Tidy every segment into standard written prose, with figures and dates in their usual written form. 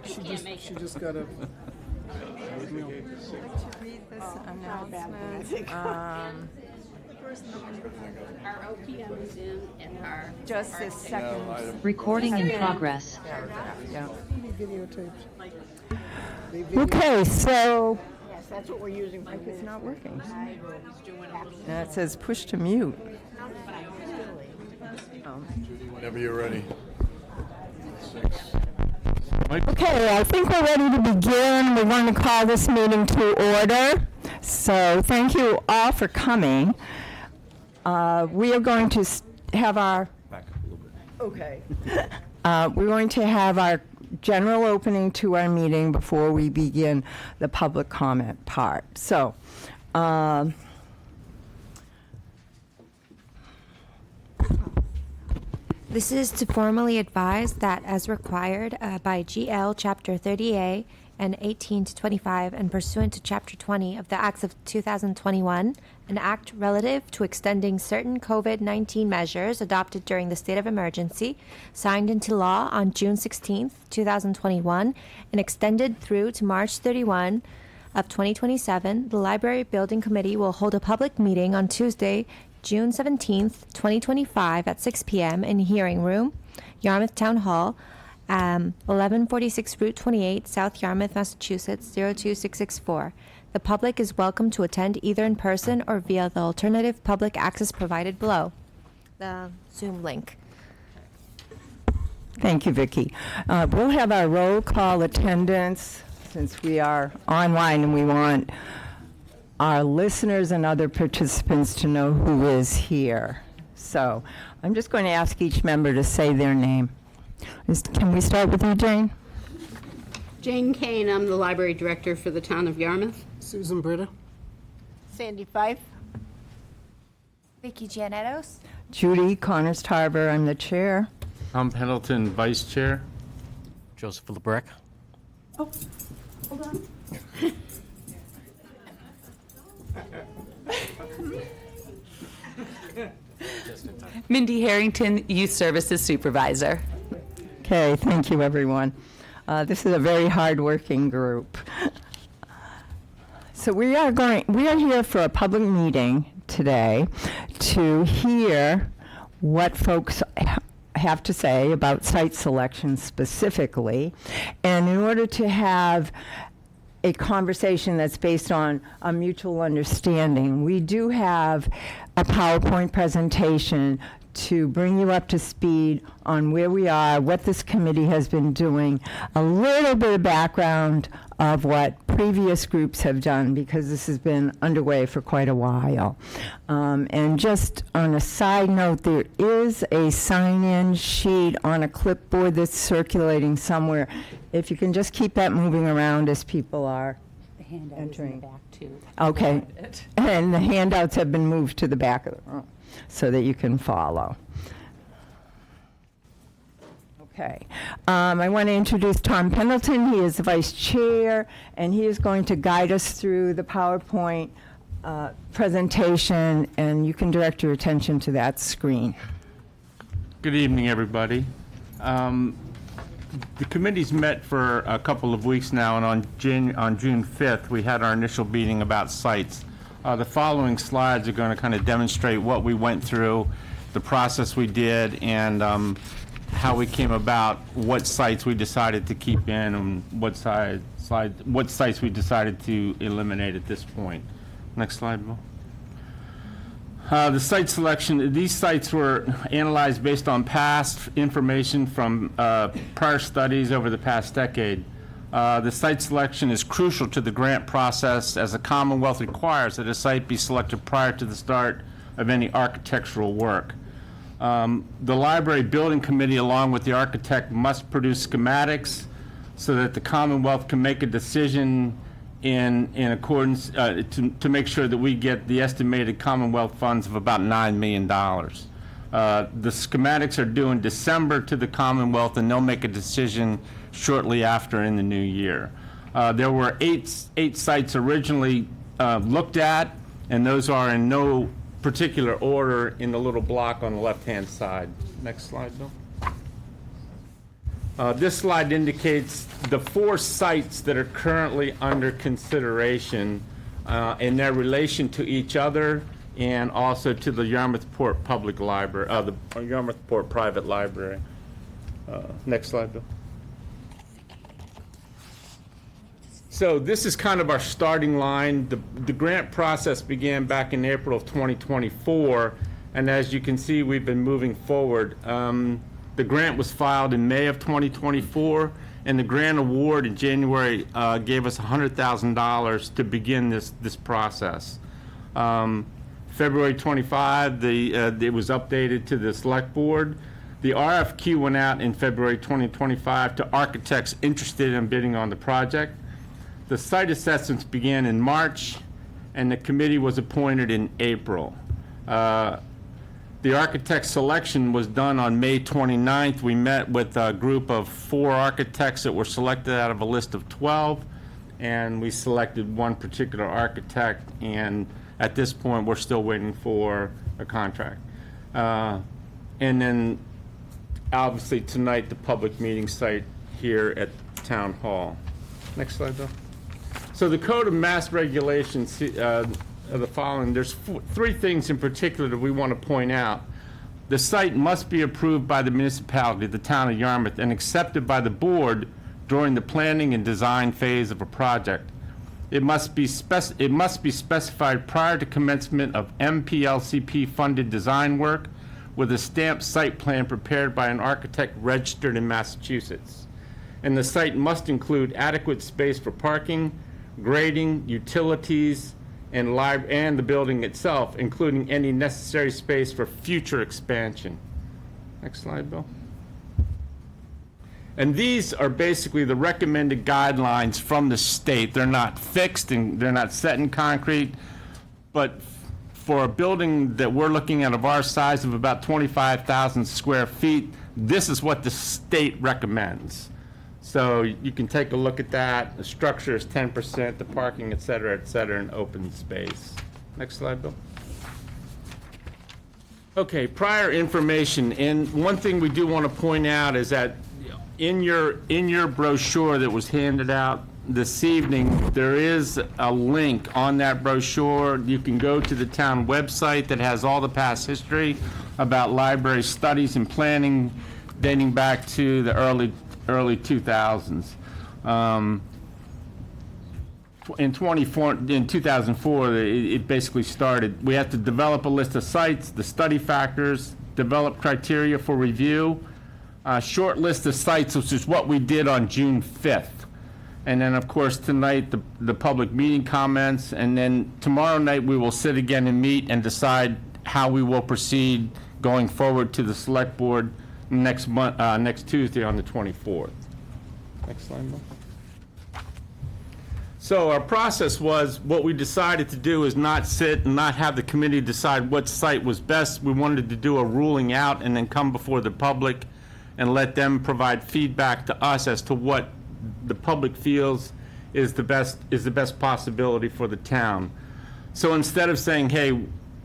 She just got a. Read this announcement. Our OPM is in and our. Just a second. Recording in progress. Yeah. Videotaped. Okay, so Yes, that's what we're using for it's not working. He's doing a little. And it says push to mute. Whenever you're ready. Okay, I think we're ready to begin. We're going to call this meeting to order. So thank you all for coming. We are going to have our... Back up a little bit. Okay. We're going to have our general opening to our meeting before we begin the public comment part. So, This is to formally advise that as required by GL Chapter 30A and 18 to 25 and pursuant to Chapter 20 of the Acts of 2021, an act relative to extending certain COVID-19 measures adopted during the state of emergency, signed into law on June 16, 2021, and extended through to March 31 of 2027, the Library Building Committee will hold a public meeting on Tuesday, June 17th, 2025 at 6 p.m. in Hearing Room, Yarmouth Town Hall, 1146 Route 28, South Yarmouth, Massachusetts, 02664. The public is welcome to attend either in person or via the alternative public access provided below, the Zoom link. thank you, Vicki. We'll have our roll call attendance since we are online and we want our listeners and other participants to know who is here. So I'm just going to ask each member to say their name. Can we start with you, Jane? Jane Kane, I'm the library director for the town of Yarmouth. Susan Britta. Sandy Fife. Vicki Gianettos. Judy Connors Tarver, I'm the chair. Tom Pendleton, Vice Chair. Joseph Lebrecht. Mindy Harrington, Youth Services Supervisor. Okay, thank you, everyone. This is a very hard-working group. So we are here for a public meeting today to hear what folks have to say about site selection specifically. And in order to have a conversation that's based on a mutual understanding, we do have a PowerPoint presentation to bring you up to speed on where we are, what this committee has been doing, a little bit of background of what previous groups have done, because this has been underway for quite a while. And just on a side note, there is a sign-in sheet on a clipboard that's circulating somewhere. If you can just keep that moving around as people are The handout is in entering. the back, too. Okay. And the handouts have been moved to the back of the room so that you can follow. Okay. I want to introduce Tom Pendleton. He is the vice chair, and he is going to guide us through the PowerPoint presentation, and you can direct your attention to that screen. Good evening, everybody. The committee's met for a couple of weeks now, and on June 5th, we had our initial meeting about sites. The following slides are going to kind of demonstrate what we went through, the process we did, and how we came about, what sites we decided to keep in, and what sites we decided to eliminate at this point. Next slide, Bill. The site selection, these sites were analyzed based on past information from prior studies over the past decade. The site selection is crucial to the grant process, as the Commonwealth requires that a site be selected prior to the start of any architectural work. The Library Building Committee, along with the architect, must produce schematics so that the Commonwealth can make a decision in accordance to make sure that we get the estimated Commonwealth funds of about $9 million. The schematics are due in December to the Commonwealth, and they'll make a decision shortly after in the new year. There were eight sites originally looked at, and those are in no particular order in the little block on the left-hand side. Next slide, Bill. This slide indicates the 4 sites that are currently under consideration in their relation to each other and also to the Yarmouth Port Public Library, the Yarmouth Port Private Library. Next slide, Bill. So this is kind of our starting line. The grant process began back in April of 2024, and as you can see, we've been moving forward. The grant was filed in May of 2024, and the grant award in January gave us $100,000 to begin this process. February 25, it was updated to the Select Board. The RFQ went out in February 2025 to architects interested in bidding on the project. The site assessments began in March, and the committee was appointed in April. The architect selection was done on May 29th. We met with a group of 4 architects that were selected out of a list of 12, and we selected one particular architect, and at this point, we're still waiting for a contract. And then, obviously, tonight, the public meeting site here at Town Hall. Next slide, Bill. So the Code of Mass Regulations are the following. There's 3 things in particular that we want to point out. The site must be approved by the municipality, the town of Yarmouth, and accepted by the board during the planning and design phase of a project. It must be specified prior to commencement of MPLCP-funded design work with a stamped site plan prepared by an architect registered in Massachusetts. And the site must include adequate space for parking, grading, utilities, and the building itself, including any necessary space for future expansion. Next slide, Bill. And these are basically the recommended guidelines from the state. They're not fixed and they're not set in concrete, but for a building that we're looking at of our size of about 25,000 square feet, this is what the state recommends. So you can take a look at that. The structure is 10%, the parking, et cetera, and open space. Next slide, Bill. Okay, prior information. And one thing we do want to point out is that in your brochure that was handed out this evening, there is a link on that brochure. You can go to the town website that has all the past history about library studies and planning dating back to the early 2000s. In 2004, it basically started. We have to develop a list of sites, the study factors, develop criteria for review, short list of sites, which is what we did on June 5th. And then, of course, tonight, the public meeting comments, and then tomorrow night, we will sit again and meet and decide how we will proceed going forward to the Select Board next Tuesday on the 24th. Next slide, Bill. So our process was, what we decided to do is not sit and not have the committee decide what site was best. We wanted to do a ruling out and then come before the public and let them provide feedback to us as to what the public feels is the best possibility for the town. So instead of saying, hey,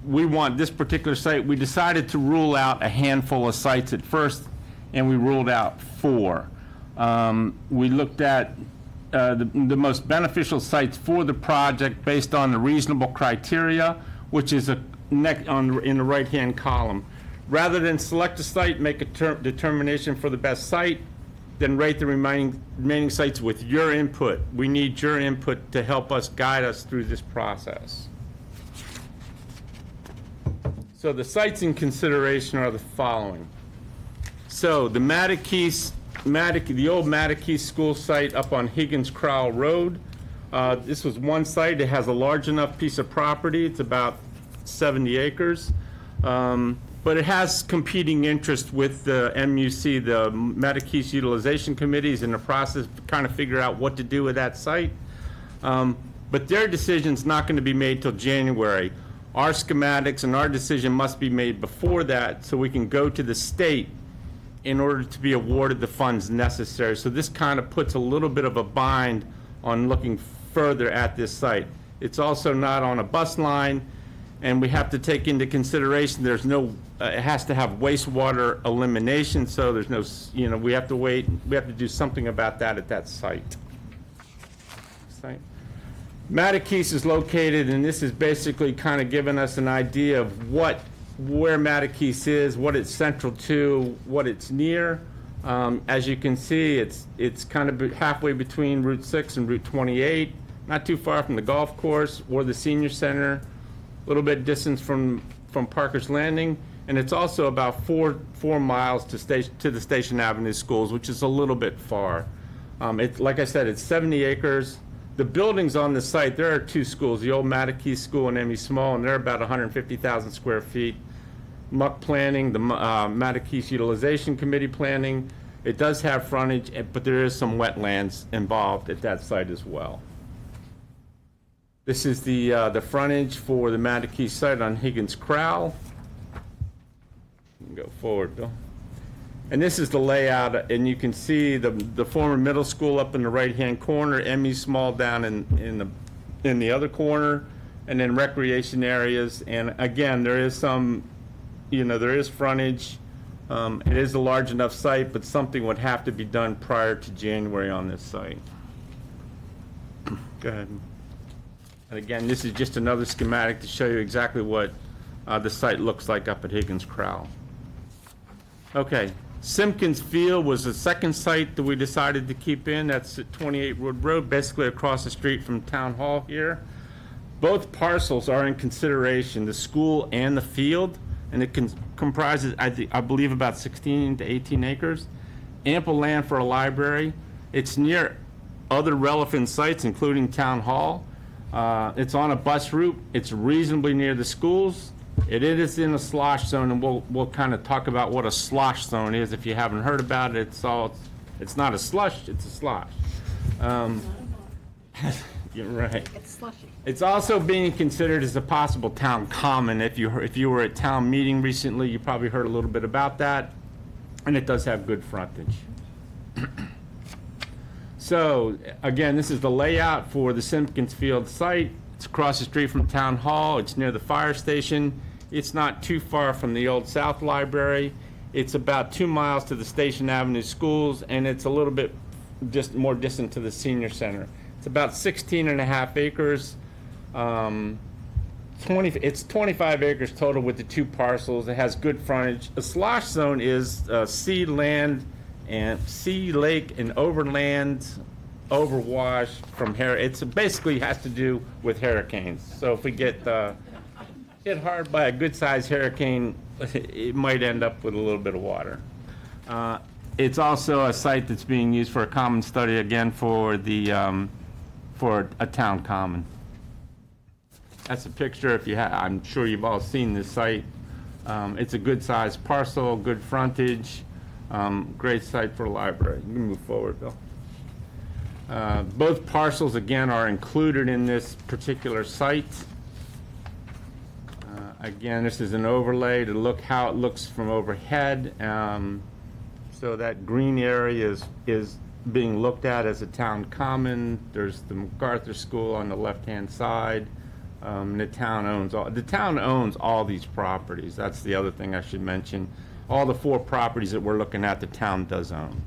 we want this particular site, we decided to rule out a handful of sites at first, and we ruled out 4. We looked at the most beneficial sites for the project based on the reasonable criteria, which is in the right-hand column. Rather than select a site, make a determination for the best site, then rate the remaining sites with your input. We need your input to help us guide us through this process. So the sites in consideration are the following. So the the old Mattakey School site up on Higgins Crowell Road. This was one site. It has a large enough piece of property. It's about 70 acres. But it has competing interest with the MUC, the Mattakey Utilization Committee is in the process of trying to figure out what to do with that site. But their decision's not going to be made till January. Our schematics and our decision must be made before that so we can go to the state in order to be awarded the funds necessary. So this kind of puts a little bit of a bind on looking further at this site. It's also not on a bus line. And we have to take into consideration, there's no, it has to have wastewater elimination, so there's no, we have to wait, we have to do something about that at that site. Mattakese is located, and this is basically kind of giving us an idea of where Mattakese is, what it's central to, what it's near. As you can see, it's kind of halfway between Route 6 and Route 28, not too far from the golf course or the senior center, a little bit distance from Parker's Landing, and it's also about four miles to the Station Avenue schools, which is a little bit far. Like I said, it's 70 acres. The buildings on the site, there are two schools, the old Mattakese School and Emmy Small, and they're about 150,000 square feet. Muck planning, the Mattakese Utilization Committee planning. It does have frontage, but there is some wetlands involved at that site as well. This is the frontage for the Mattakese site on Higgins Crowell. You can go forward, Bill. And this is the layout, and you can see the former middle school up in the right-hand corner, Emmy Small down in the other corner, and then recreation areas. And again, there is some, there is frontage. It is a large enough site, but something would have to be done prior to January on this site. Go ahead. And again, this is just another schematic to show you exactly what the site looks like up at Higgins Crowell. Okay, Simpkins Field was the second site that we decided to keep in. That's at 28 Wood Road, basically across the street from Town Hall here. Both parcels are in consideration, the school and the field, and it comprises, I believe, about 16 to 18 acres. Ample land for a library. It's near other relevant sites, including Town Hall. It's on a bus route. It's reasonably near the schools. It is in a slosh zone, and we'll kind of talk about what a slosh zone is. If you haven't heard about it, it's not a slush, it's a slosh. You're right. It's slushy. It's also being considered as a possible town common. If you were at town meeting recently, you probably heard a little bit about that, and it does have good frontage. So again, this is the layout for the Simpkins Field site. It's across the street from Town Hall. It's near the fire station. It's not too far from the Old South Library. It's about 2 miles to the Station Avenue schools, and it's a little bit just more distant to the senior center. It's about 16 and a half acres. It's 25 acres total with the two parcels. It has good frontage. A slosh zone is sea, land, and sea, lake, and overland, overwash from it's basically has to do with hurricanes. So if we get hit hard by a good-sized hurricane, it might end up with a little bit of water. It's also a site that's being used for a common study, again, for a town common. That's a picture. If you I'm sure you've all seen this site. It's a good-sized parcel, good frontage, great site for a library. You can move forward, Bill. Both parcels, again, are included in this particular site. Again, this is an overlay to look how it looks from overhead. So that green area is being looked at as a town common. There's the MacArthur School on the left-hand side. The town owns all these properties. That's the other thing I should mention. All the 4 properties that we're looking at, the town does own.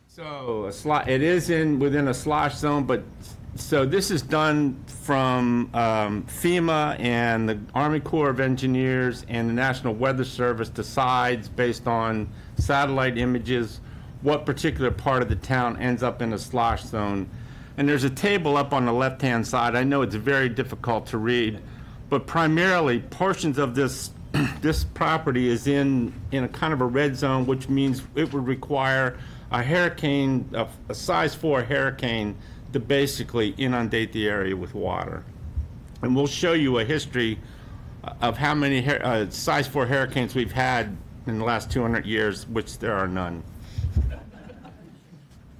So it is within a slosh zone, but so this is done from FEMA and the Army Corps of Engineers and the National Weather Service decides based on satellite images what particular part of the town ends up in a slosh zone. And there's a table up on the left-hand side. I know it's very difficult to read, but primarily portions of this this property is in a kind of a red zone, which means it would require a hurricane, a size 4 hurricane, to basically inundate the area with water. And we'll show you a history of how many size 4 hurricanes we've had in the last 200 years, which there are none.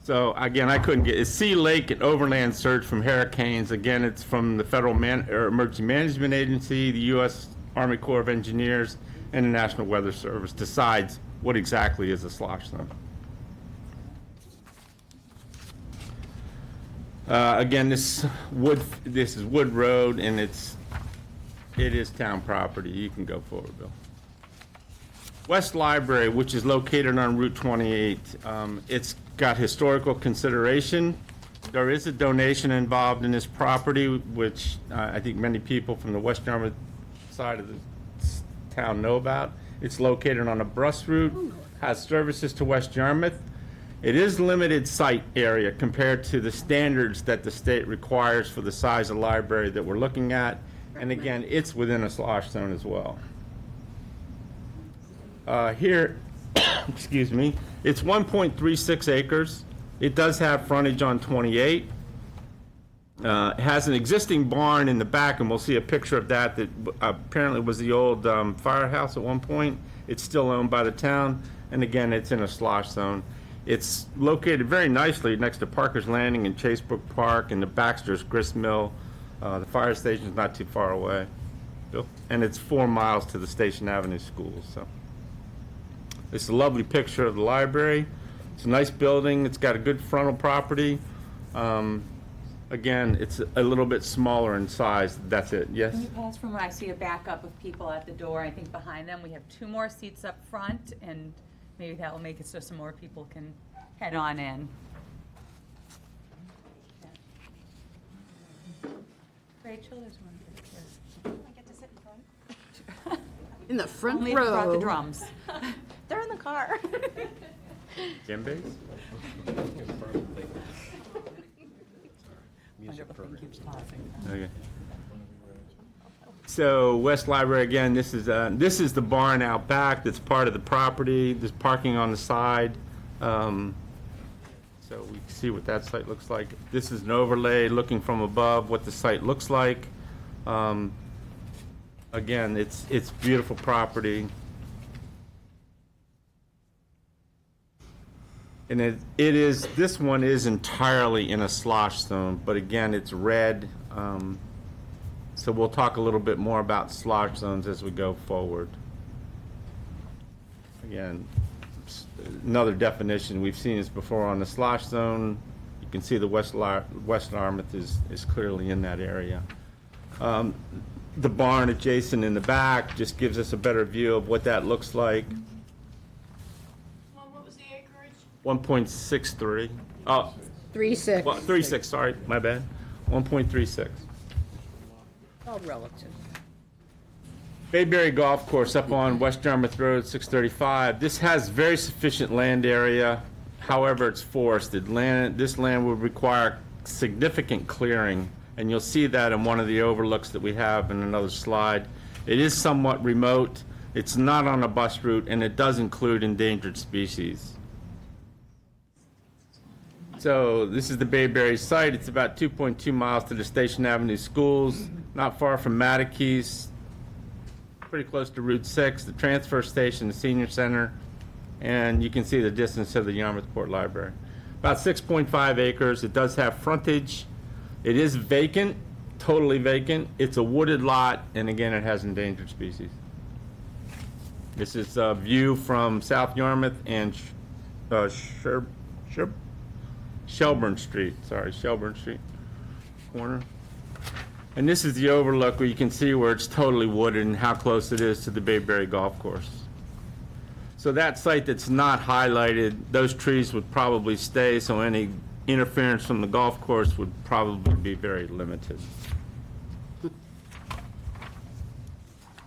So again, I couldn't get it's sea, lake, and overland surge from hurricanes. Again, it's from the Federal Emergency Management Agency, the U.S. Army Corps of Engineers, and the National Weather Service decides what exactly is a slosh zone. Again, this is Wood Road, and it is town property. You can go forward, Bill. West Library, which is located on Route 28, it's got historical consideration. There is a donation involved in this property, which I think many people from the West Yarmouth side of the town know about. It's located on a bus route, has services to West Yarmouth. It is limited site area compared to the standards that the state requires for the size of library that we're looking at. And again, it's within a slosh zone as well. Here, excuse me, it's 1.36 acres. It does have frontage on 28. It has an existing barn in the back, and we'll see a picture of that apparently was the old firehouse at one point. It's still owned by the town, and again, it's in a slosh zone. It's located very nicely next to Parker's Landing and Chasebrook Park and the Baxter's Grist Mill. The fire station's not too far away. Bill? And it's 4 miles to the Station Avenue schools. So it's a lovely picture of the library. It's a nice building. It's got a good frontal property. Again, it's a little bit smaller in size. That's it. Yes? Can you pass from when I see a backup of people at the door? I think behind them, we have 2 more seats up front, and maybe that will make it so some more people can head on in. Rachel, there's one picture. I get to sit in front. In the front Only if you brought the row. drums. They're in the car. Djembes? Wonderful, thank you, pausing. Okay. So West Library, again, this is the barn out back that's part of the property. There's parking on the side. So we can see what that site looks like. This is an overlay looking from above what the site looks like. Again, it's beautiful property. And this one is entirely in a slosh zone, but again, it's red. So we'll talk a little bit more about slosh zones as we go forward. Again, another definition, we've seen this before on the slosh zone. You can see the West Yarmouth is clearly in that area. The barn adjacent in the back just gives us a better view of what that looks like. What was the acreage? 1.63. Oh, 3.6. well, 3.6, sorry, my bad. 1.36. All relative. Bayberry Golf Course up on West Yarmouth Road, 635. This has very sufficient land area. However, it's forested. This land would require significant clearing, and you'll see that in one of the overlooks that we have in another slide. It is somewhat remote. It's not on a bus route, and it does include endangered species. So this is the Bayberry site. It's about 2.2 miles to the Station Avenue schools, not far from Mattakees, pretty close to Route 6, the transfer station, the senior center, and you can see the distance to the Yarmouth Port Library. About 6.5 acres. It does have frontage. It is vacant, totally vacant. It's a wooded lot, and again, it has endangered species. This is a view from South Yarmouth and Shelburne Street, Shelburne Street corner. And this is the overlook where you can see where it's totally wooded and how close it is to the Bayberry Golf Course. So that site that's not highlighted, those trees would probably stay, so any interference from the golf course would probably be very limited.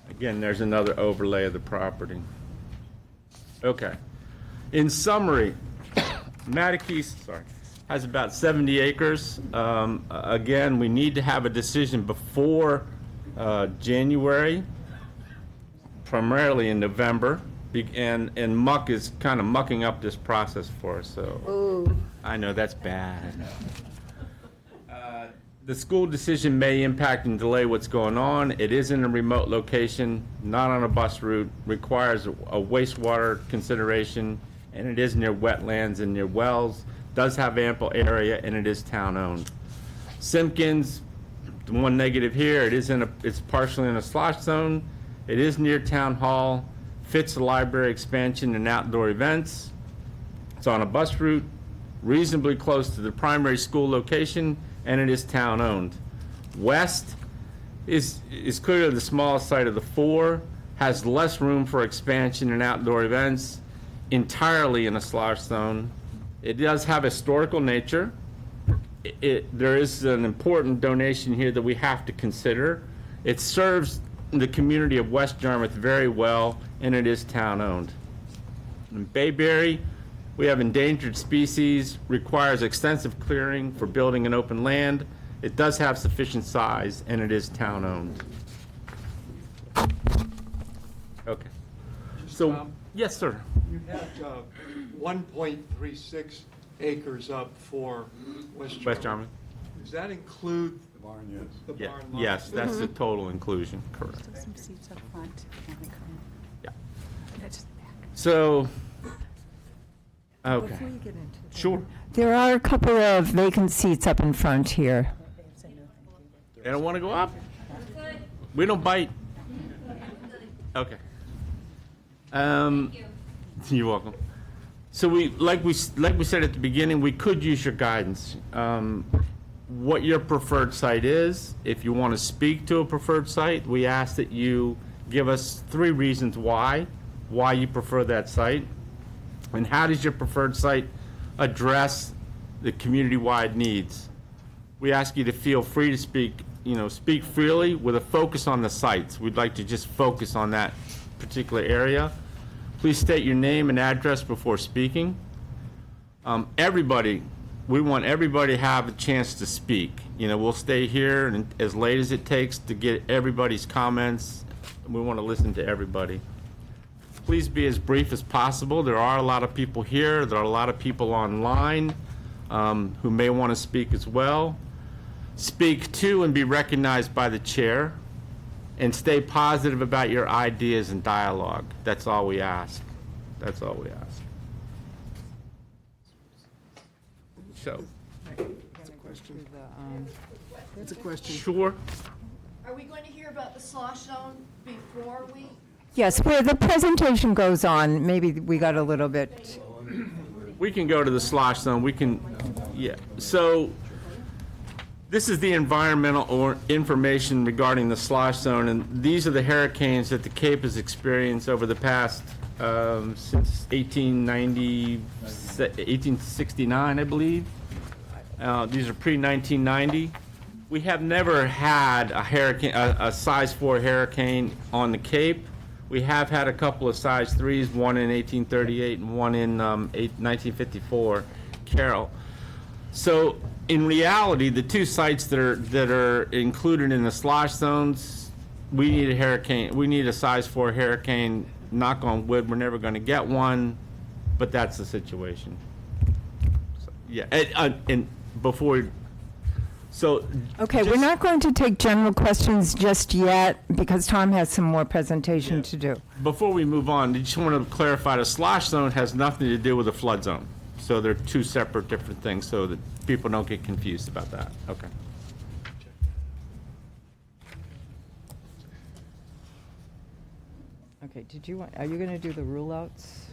Again, there's another overlay of the property. Okay. In summary, Mattakees, has about 70 acres. Again, we need to have a decision before January, primarily in November, and muck is kind of mucking up this process for us, so. Ooh. I know, that's bad. The school decision may impact and delay what's going on. It is in a remote location, not on a bus route, requires a wastewater consideration, and it is near wetlands and near wells, does have ample area, and it is town-owned. Simpkins, the one negative here, it's partially in a slosh zone. It is near Town Hall, fits the library expansion and outdoor events. It's on a bus route, reasonably close to the primary school location, and it is town-owned. West is clearly the smallest site of the four, has less room for expansion and outdoor events, entirely in a slosh zone. It does have historical nature. There is an important donation here that we have to consider. It serves the community of West Yarmouth very well, and it is town-owned. In Bayberry, we have endangered species, requires extensive clearing for building and open land. It does have sufficient size, and it is town-owned. Okay. So, yes, sir. You had 1.36 acres up for West Yarmouth. West Yarmouth? Does that include The barn, yes. the Yeah, barn lot? yes, that's the total inclusion, correct. Still some seats up front on the current. Yeah. That's just the back. So, okay, sure. There are a couple of vacant seats up in front here. They don't want to go up? We don't bite. Okay. You're welcome. So like we said at the beginning, we could use your guidance. What your preferred site is, if you want to speak to a preferred site, we ask that you give us 3 reasons why you prefer that site, and how does your preferred site address the community-wide needs. We ask you to feel free to speak freely with a focus on the sites. We'd like to just focus on that particular area. Please state your name and address before speaking. We want everybody to have a chance to speak. We'll stay here and as late as it takes to get everybody's comments. We want to listen to everybody. Please be as brief as possible. There are a lot of people here. There are a lot of people online who may want to speak as well. Speak to and be recognized by the chair, and stay positive about your ideas and dialogue. That's all we ask. That's all we ask. So, That's a question. sure. Are we going to hear about the slosh zone before we? Yes, where the presentation goes on, maybe we got a little bit. We can go to the slosh zone. Yeah. So, this is the environmental information regarding the slosh zone, and these are the hurricanes that the Cape has experienced over the past, since 1869, I believe. These are pre-1990. We have never had a hurricane, a size 4 hurricane on the Cape. We have had a couple of size 3s, one in 1838 and one in 1954, Carol. So, in reality, the 2 sites that are included in the slosh zones, we need a hurricane. We need a size 4 hurricane. Knock on wood, we're never going to get one, but that's the situation. So, yeah, and before. So. Okay, we're not going to take general questions just yet because Tom has some more presentation to do. Before we move on, I just want to clarify: the slosh zone has nothing to do with the flood zone. So they're 2 separate, different things, so that people don't get confused about that. Okay. Okay, are you going to do the rule outs?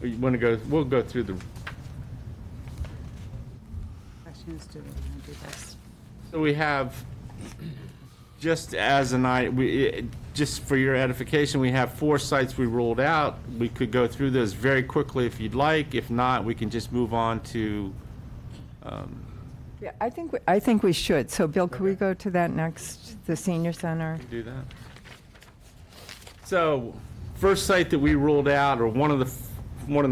You want to go? We'll go through the. Questions, do we want to do this? So we have, just for your edification, we have 4 sites we ruled out. We could go through those very quickly if you'd like. If not, we can just move on to. Yeah, I think we should. So, Bill, could we go to that next, the senior center? Do that. So, first site that we ruled out, or one of the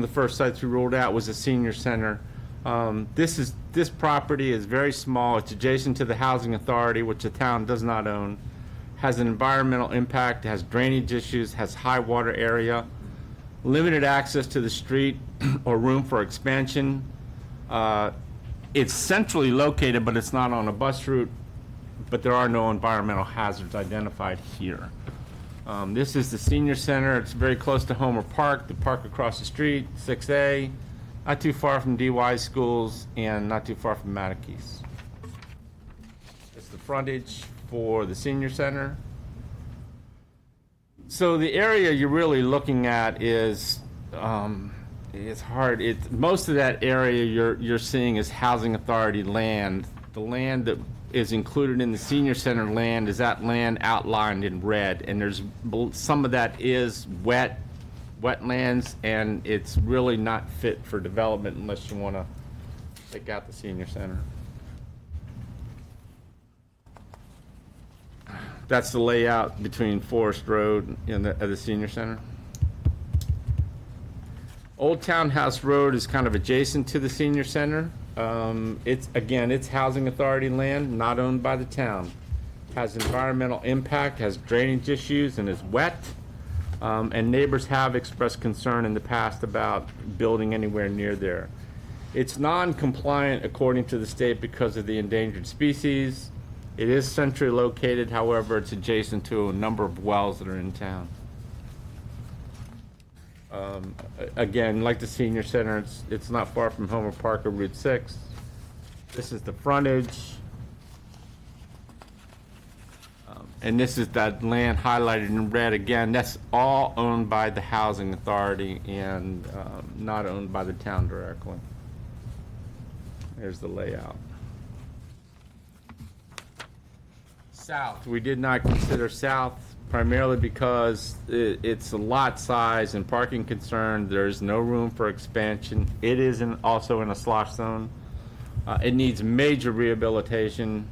first sites we ruled out, was the senior center. This property is very small. It's adjacent to the housing authority, which the town does not own. Has an environmental impact, has drainage issues, has high water area, limited access to the street or room for expansion. It's centrally located, but it's not on a bus route, but there are no environmental hazards identified here. This is the senior center. It's very close to Homer Park, the park across the street, 6A, not too far from DY schools, and not too far from Mattakese. It's the frontage for the senior center. So the area you're really looking at is, it's hard. Most of that area you're seeing is housing authority land the land that is included in the senior center land is that land outlined in red, and there's some of that is wetlands, and it's really not fit for development unless you want to take out the senior center. That's the layout between Forest Road and the senior center. Old Townhouse Road is kind of adjacent to the senior center. It's housing authority land, not owned by the town. Has environmental impact, has drainage issues, and is wet. And neighbors have expressed concern in the past about building anywhere near there. It's non-compliant according to the state because of the endangered species. It is centrally located, however, it's adjacent to a number of wells that are in town. Again, like the senior center, it's not far from Homer Park or Route 6. This is the frontage. And this is that land highlighted in red. Again, that's all owned by the housing authority and not owned by the town directly. There's the layout. South, we did not consider south primarily because it's a lot size and parking concern. There's no room for expansion. It is also in a slosh zone. It needs major rehabilitation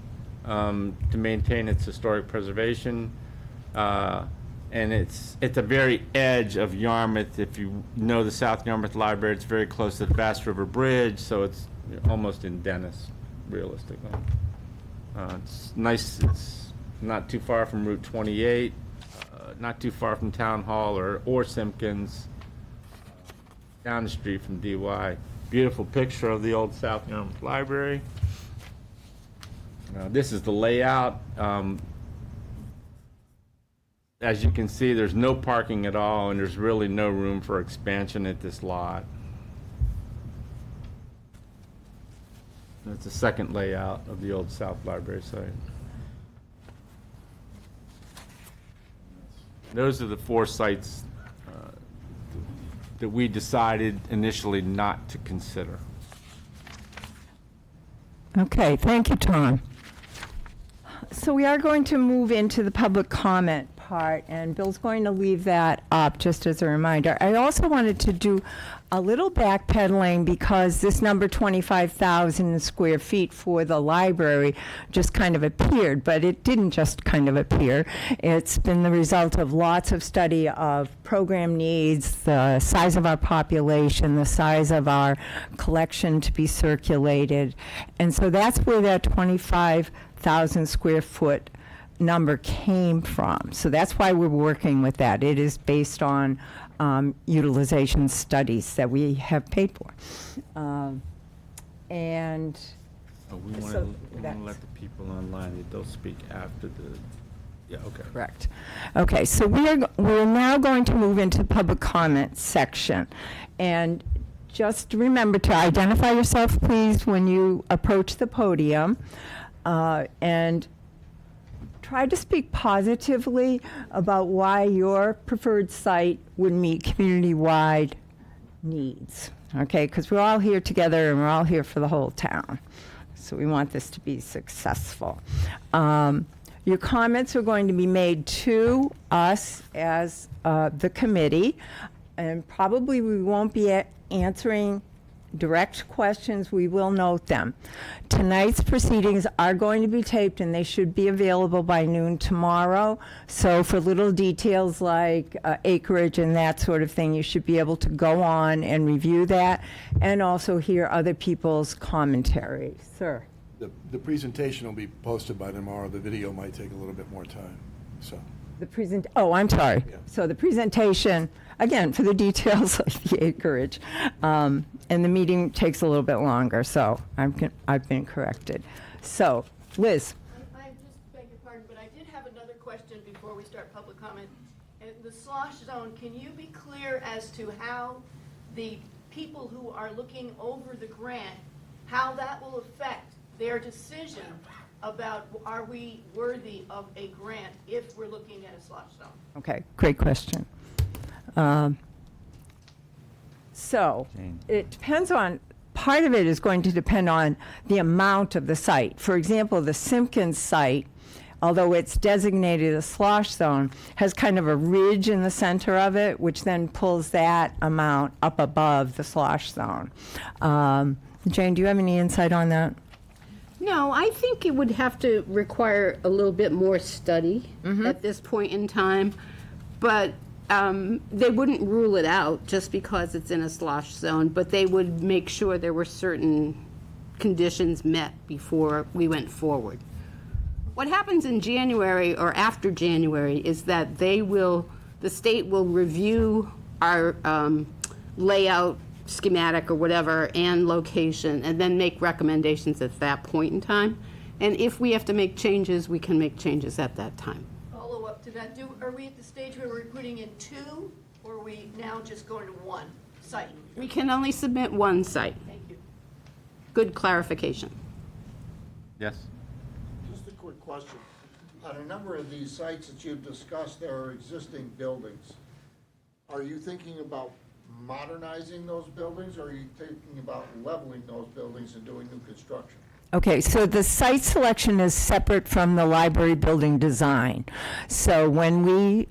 to maintain its historic preservation. And it's at the very edge of Yarmouth. If you know the South Yarmouth Library, it's very close to the Bass River Bridge, so it's almost in Dennis, realistically. It's nice. It's not too far from Route 28, not too far from Town Hall or Simpkins, down the street from DY. Beautiful picture of the old South Yarmouth Library. This is the layout. As you can see, there's no parking at all, and there's really no room for expansion at this lot. That's the second layout of the old South Library site. Those are the 4 sites that we decided initially not to consider. Okay, thank you, Tom. So we are going to move into the public comment part, and Bill's going to leave that up just as a reminder. I also wanted to do a little backpedaling because this number 25,000 square feet for the library just kind of appeared, but it didn't just kind of appear. It's been the result of lots of study of program needs, the size of our population, the size of our collection to be circulated. And so that's where that 25,000 square foot number came from. So that's why we're working with that. It is based on utilization studies that we have paid for. And We want So to that's- let the people online, they'll speak after the, yeah, okay. correct. Okay, so we're now going to move into the public comment section. And just remember to identify yourself, please, when you approach the podium. And try to speak positively about why your preferred site would meet community-wide needs, okay? Because we're all here together and we're all here for the whole town. So we want this to be successful. Your comments are going to be made to us as the committee, and probably we won't be answering direct questions. We will note them. Tonight's proceedings are going to be taped, and they should be available by noon tomorrow. So for little details like acreage and that sort of thing, you should be able to go on and review that and also hear other people's commentary. Sir? The presentation will be posted by tomorrow. The video might take a little bit more time, so. I'm sorry. Yeah. So the presentation, again, for the details like the acreage, and the meeting takes a little bit longer, so I've been corrected. So, Liz? I just beg your pardon, but I did have another question before we start public comment. And the slosh zone, can you be clear as to how the people who are looking over the grant, how that will affect their decision about are we worthy of a grant if we're looking at a slosh zone? Okay, great question. So, Jane. it depends on part of it is going to depend on the amount of the site. For example, the Simpkins site, although it's designated a slosh zone, has kind of a ridge in the center of it, which then pulls that amount up above the slosh zone. Jane, do you have any insight on that? No, I think it would have to require a little bit more study at this point in time, but they wouldn't rule it out just because it's in a slosh zone, but they would make sure there were certain conditions met before we went forward. What happens in January or after January is that the state will review our layout schematic or whatever and location, and then make recommendations at that point in time. And if we have to make changes, we can make changes at that time. Follow up to that, are we at the stage where we're putting in 2, or are we now just going to 1 site? We can only submit one site. Thank you. Good clarification. Yes? Just a quick question. On a number of these sites that you've discussed, there are existing buildings. Are you thinking about modernizing those buildings, or are you thinking about leveling those buildings and doing new construction? Okay, so the site selection is separate from the library building design. So when we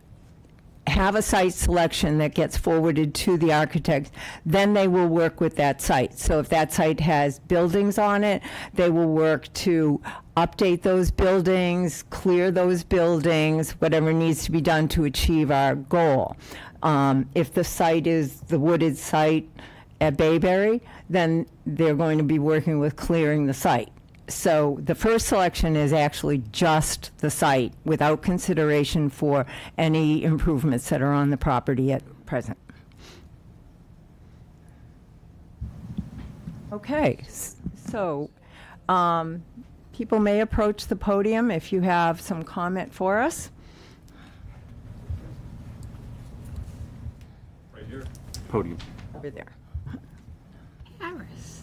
have a site selection that gets forwarded to the architect, then they will work with that site. So if that site has buildings on it, they will work to update those buildings, clear those buildings, whatever needs to be done to achieve our goal. If the site is the wooded site at Bayberry, then they're going to be working with clearing the site. So the first selection is actually just the site without consideration for any improvements that are on the property at present. Okay, so people may approach the podium if you have some comment for us. Right here. Podium. Over there. Harris.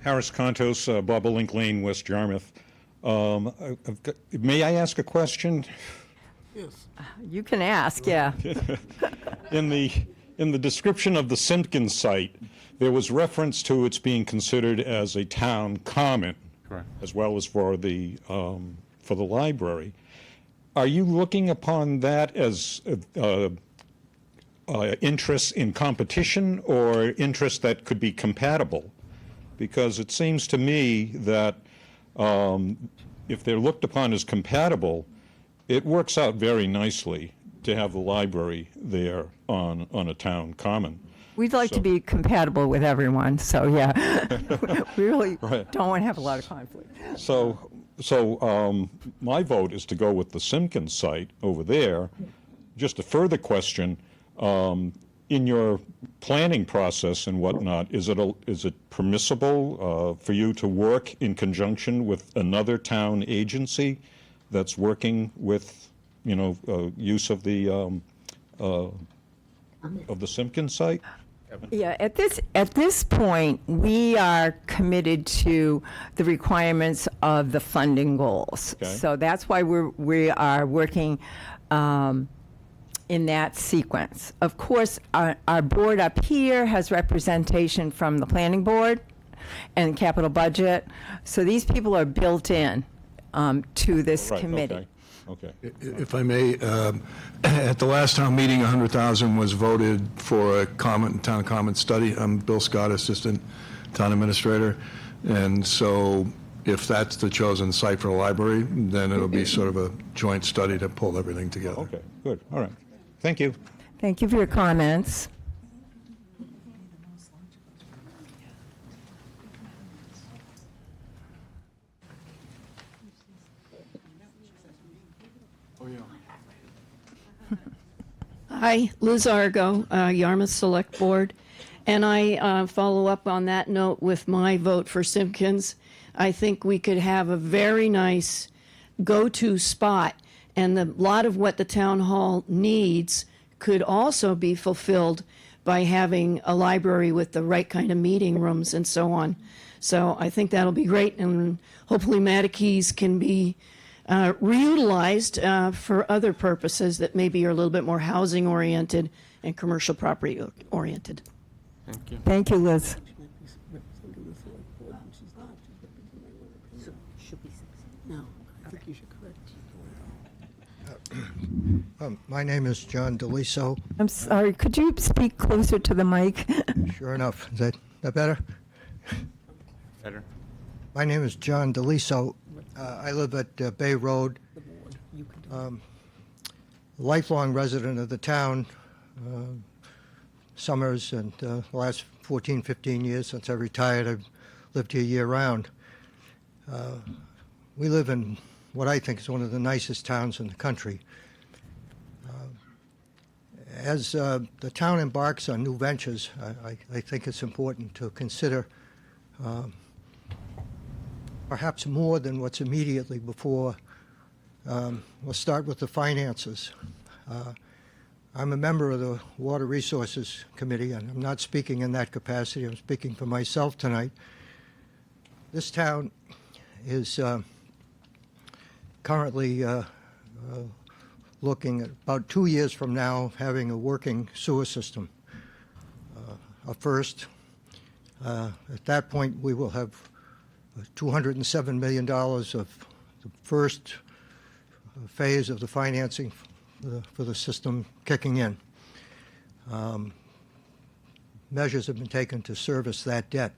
Harris Contos, Bobolink Lane, West Yarmouth. May I ask a question? Yes. You can ask, yeah. In the description of the Simpkins site, there was reference to its being considered as a town common, Correct. as well as for the library. Are you looking upon that as interests in competition or interests that could be compatible? Because it seems to me that if they're looked upon as compatible, it works out very nicely to have the library there on a town common. We'd like to be compatible with everyone, so yeah. We really Right. don't want to have a lot of conflict. So my vote is to go with the Simpkins site over there. Just a further question, in your planning process and whatnot, is it permissible for you to work in conjunction with another town agency that's working with, use of the Simpkins site? Yeah, at this point, we are committed to the requirements of the funding goals. Okay. So that's why we are working in that sequence. Of course, our board up here has representation from the planning board and capital budget. So these people are built in to this Right, committee. Okay. If I may, at the last town meeting, 100,000 was voted for a town comment study. I'm Bill Scott, Assistant Town Administrator. And so if that's the chosen site for a library, then it'll be sort of a joint study to pull everything together. Okay, good, all right. Thank you. Thank you for your comments. Oh, yeah. Hi, Liz Argo, Yarmouth Select Board, and I follow up on that note with my vote for Simpkins. I think we could have a very nice go-to spot, and a lot of what the town hall needs could also be fulfilled by having a library with the right kind of meeting rooms and so on. So I think that'll be great, and hopefully Mattakees can be reutilized for other purposes that maybe are a little bit more housing oriented and commercial property oriented. Thank you. Thank you, Liz. My name is John DeLiso. I'm sorry, could you speak closer to the mic? Sure enough. Is that better? Better. My name is John DeLiso. I live at Bay Road. Lifelong resident of the town. Summers and the last 14, 15 years since I retired, I've lived here year-round. We live in what I think is one of the nicest towns in the country. As the town embarks on new ventures, I think it's important to consider perhaps more than what's immediately before. We'll start with the finances. I'm a member of the Water Resources Committee, and I'm not speaking in that capacity. I'm speaking for myself tonight. This town is currently looking at about 2 years from now having a working sewer system. A first. At that point, we will have $207 million of the first phase of the financing for the system kicking in. Measures have been taken to service that debt.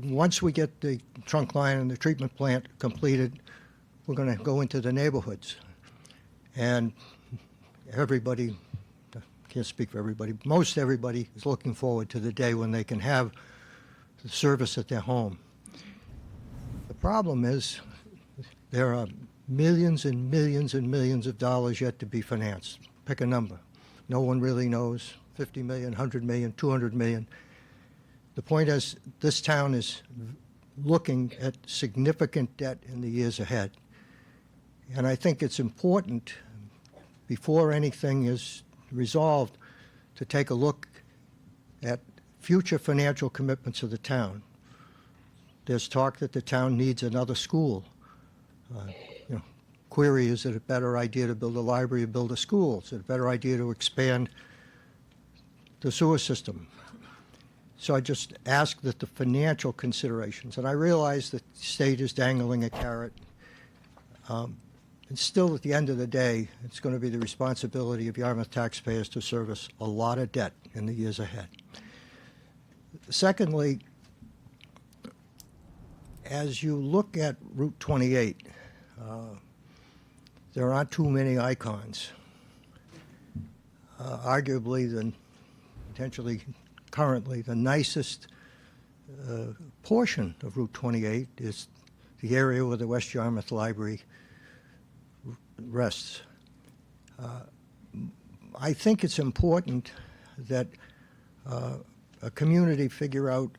Once we get the trunk line and the treatment plant completed, we're going to go into the neighborhoods. And everybody, I can't speak for everybody, most everybody is looking forward to the day when they can have the service at their home. The problem is there are millions and millions and millions of dollars yet to be financed. Pick a number. No one really knows. 50 million, 100 million, 200 million. The point is, this town is looking at significant debt in the years ahead. And I think it's important, before anything is resolved, to take a look at future financial commitments of the town. There's talk that the town needs another school. Query, is it a better idea to build a library or build a school? Is it a better idea to expand the sewer system? So I just ask that the financial considerations, and I realize that the state is dangling a carrot, and still at the end of the day, it's going to be the responsibility of Yarmouth taxpayers to service a lot of debt in the years ahead. Secondly, as you look at Route 28, there aren't too many icons. Arguably, potentially currently, the nicest portion of Route 28 is the area where the West Yarmouth Library rests. I think it's important that a community figure out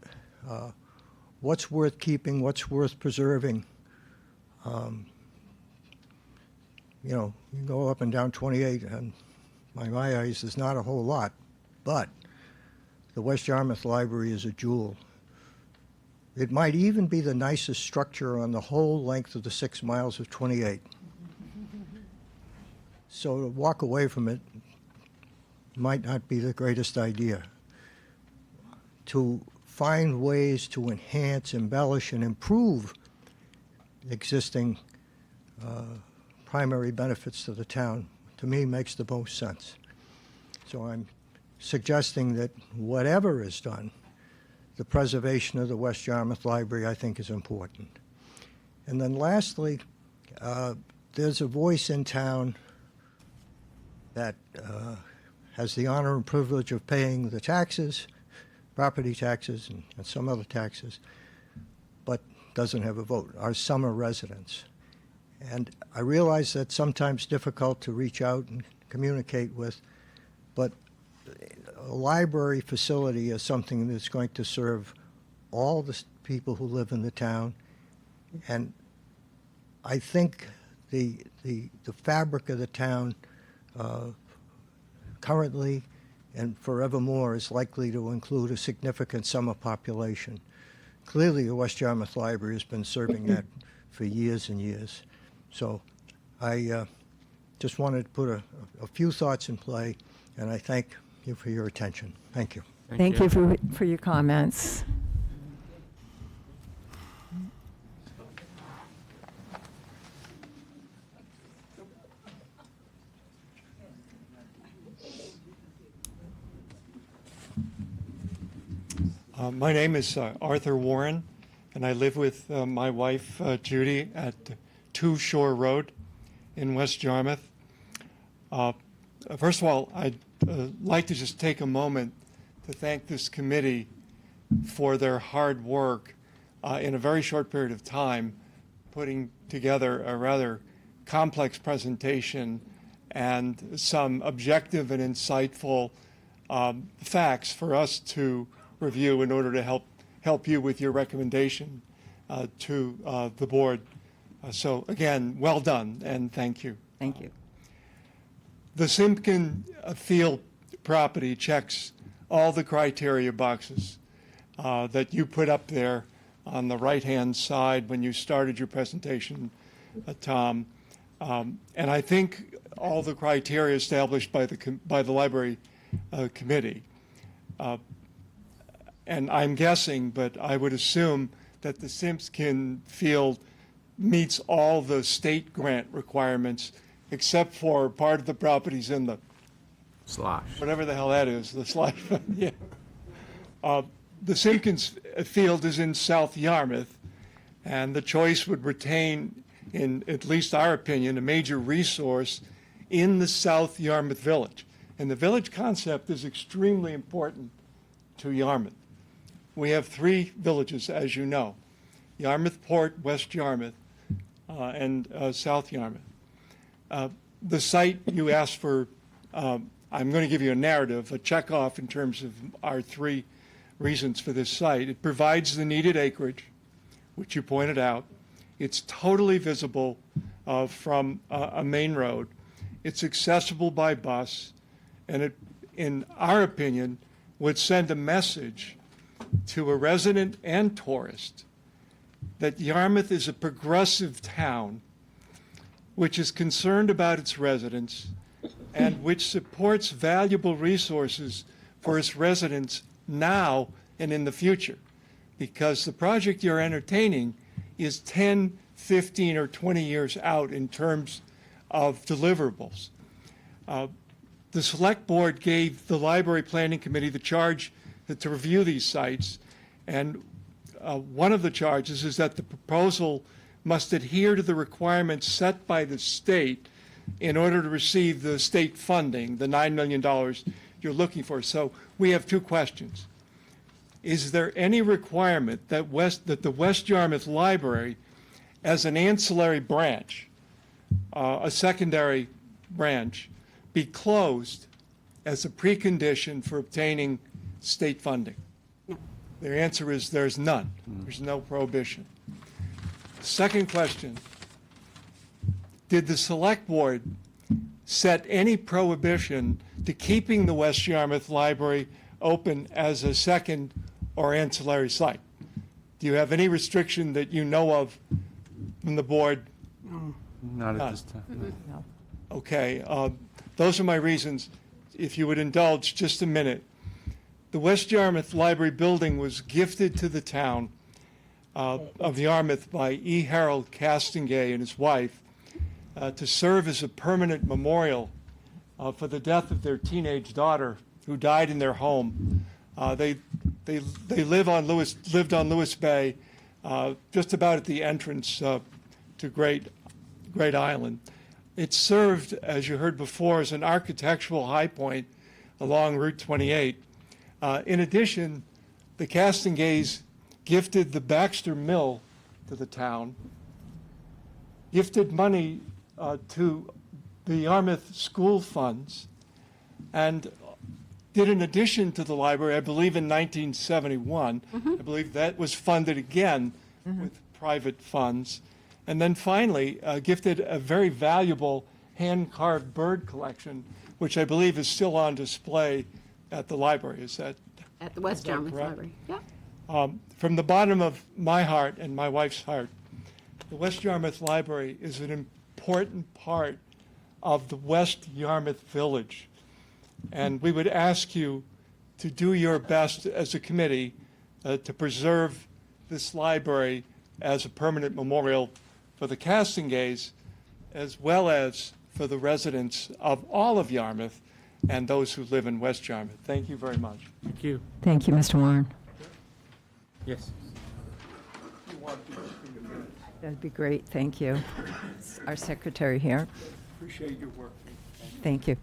what's worth keeping, what's worth preserving. You can go up and down 28, and my eyes, there's not a whole lot, but the West Yarmouth Library is a jewel. It might even be the nicest structure on the whole length of the 6 miles of 28. So to walk away from it might not be the greatest idea. To find ways to enhance, embellish, and improve existing primary benefits to the town, to me, makes the most sense. So I'm suggesting that whatever is done, the preservation of the West Yarmouth Library, I think, is important. And then lastly, there's a voice in town that has the honor and privilege of paying the taxes, property taxes and some other taxes, but doesn't have a vote, our summer residents. And I realize that's sometimes difficult to reach out and communicate with, but a library facility is something that's going to serve all the people who live in the town. And I think the fabric of the town currently and forevermore is likely to include a significant summer population. Clearly, the West Yarmouth Library has been serving that for years and years. So I just wanted to put a few thoughts in play, and I thank you for your attention. Thank you. Thank you for your comments. My name is Arthur Warren, and I live with my wife Judy at 2 Shore Road in West Yarmouth. First of all, I'd like to just take a moment to thank this committee for their hard work in a very short period of time, putting together a rather complex presentation and some objective and insightful facts for us to review in order to help you with your recommendation to the board. So again, well done and thank you. Thank you. The Simpkin Field property checks all the criteria boxes that you put up there on the right-hand side when you started your presentation, Tom. And I think all the criteria established by the library committee. And I'm guessing, but I would assume that the Simpkin Field meets all the state grant requirements except for part of the properties in the Slosh. whatever the hell that is, the slosh fund, yeah. The Simpkins Field is in South Yarmouth, and the choice would retain, in at least our opinion, a major resource in the South Yarmouth Village. And the village concept is extremely important to Yarmouth. We have 3 villages, as you know: Yarmouth Port, West Yarmouth, and South Yarmouth. The site you asked for, I'm going to give you a narrative, a checkoff in terms of our 3 reasons for this site. It provides the needed acreage, which you pointed out. It's totally visible from a main road. It's accessible by bus, and it, in our opinion, would send a message to a resident and tourist that Yarmouth is a progressive town which is concerned about its residents and which supports valuable resources for its residents now and in the future, because the project you're entertaining is 10, 15, or 20 years out in terms of deliverables. The Select Board gave the Library Planning Committee the charge to review these sites, and one of the charges is that the proposal must adhere to the requirements set by the state in order to receive the state funding, the $9 million you're looking for. So we have 2 questions. Is there any requirement that the West Yarmouth Library, as an ancillary branch, a secondary branch, be closed as a precondition for obtaining state funding? No. Their answer is there's none. There's no prohibition. Second question, did the Select Board set any prohibition to keeping the West Yarmouth Library open as a second or ancillary site? Do you have any restriction that you know of from the board? Not at this time. No. Okay, those are my reasons. If you would indulge just a minute. The West Yarmouth Library building was gifted to the town of Yarmouth by E. Harold Castingay and his wife to serve as a permanent memorial for the death of their teenage daughter who died in their home. They lived on Lewis Bay, just about at the entrance to Great Island. It served, as you heard before, as an architectural high point along Route 28. In addition, the Castingays gifted the Baxter Mill to the town, gifted money to the Yarmouth school funds, and did an addition to the library, I believe in 1971. I believe that was funded again with private funds. And then finally gifted a very valuable hand-carved bird collection, which I believe is still on display at the library. Is that At the West Yarmouth correct? Library. Yeah. From the bottom of my heart and my wife's heart, the West Yarmouth Library is an important part of the West Yarmouth Village. And we would ask you to do your best as a committee to preserve this library as a permanent memorial for the Castingays, as well as for the residents of all of Yarmouth and those who live in West Yarmouth. Thank you very much. Thank you. Thank you, Mr. Warren. Yes. That'd be great, thank you. Our secretary here. Appreciate your work. Thank you.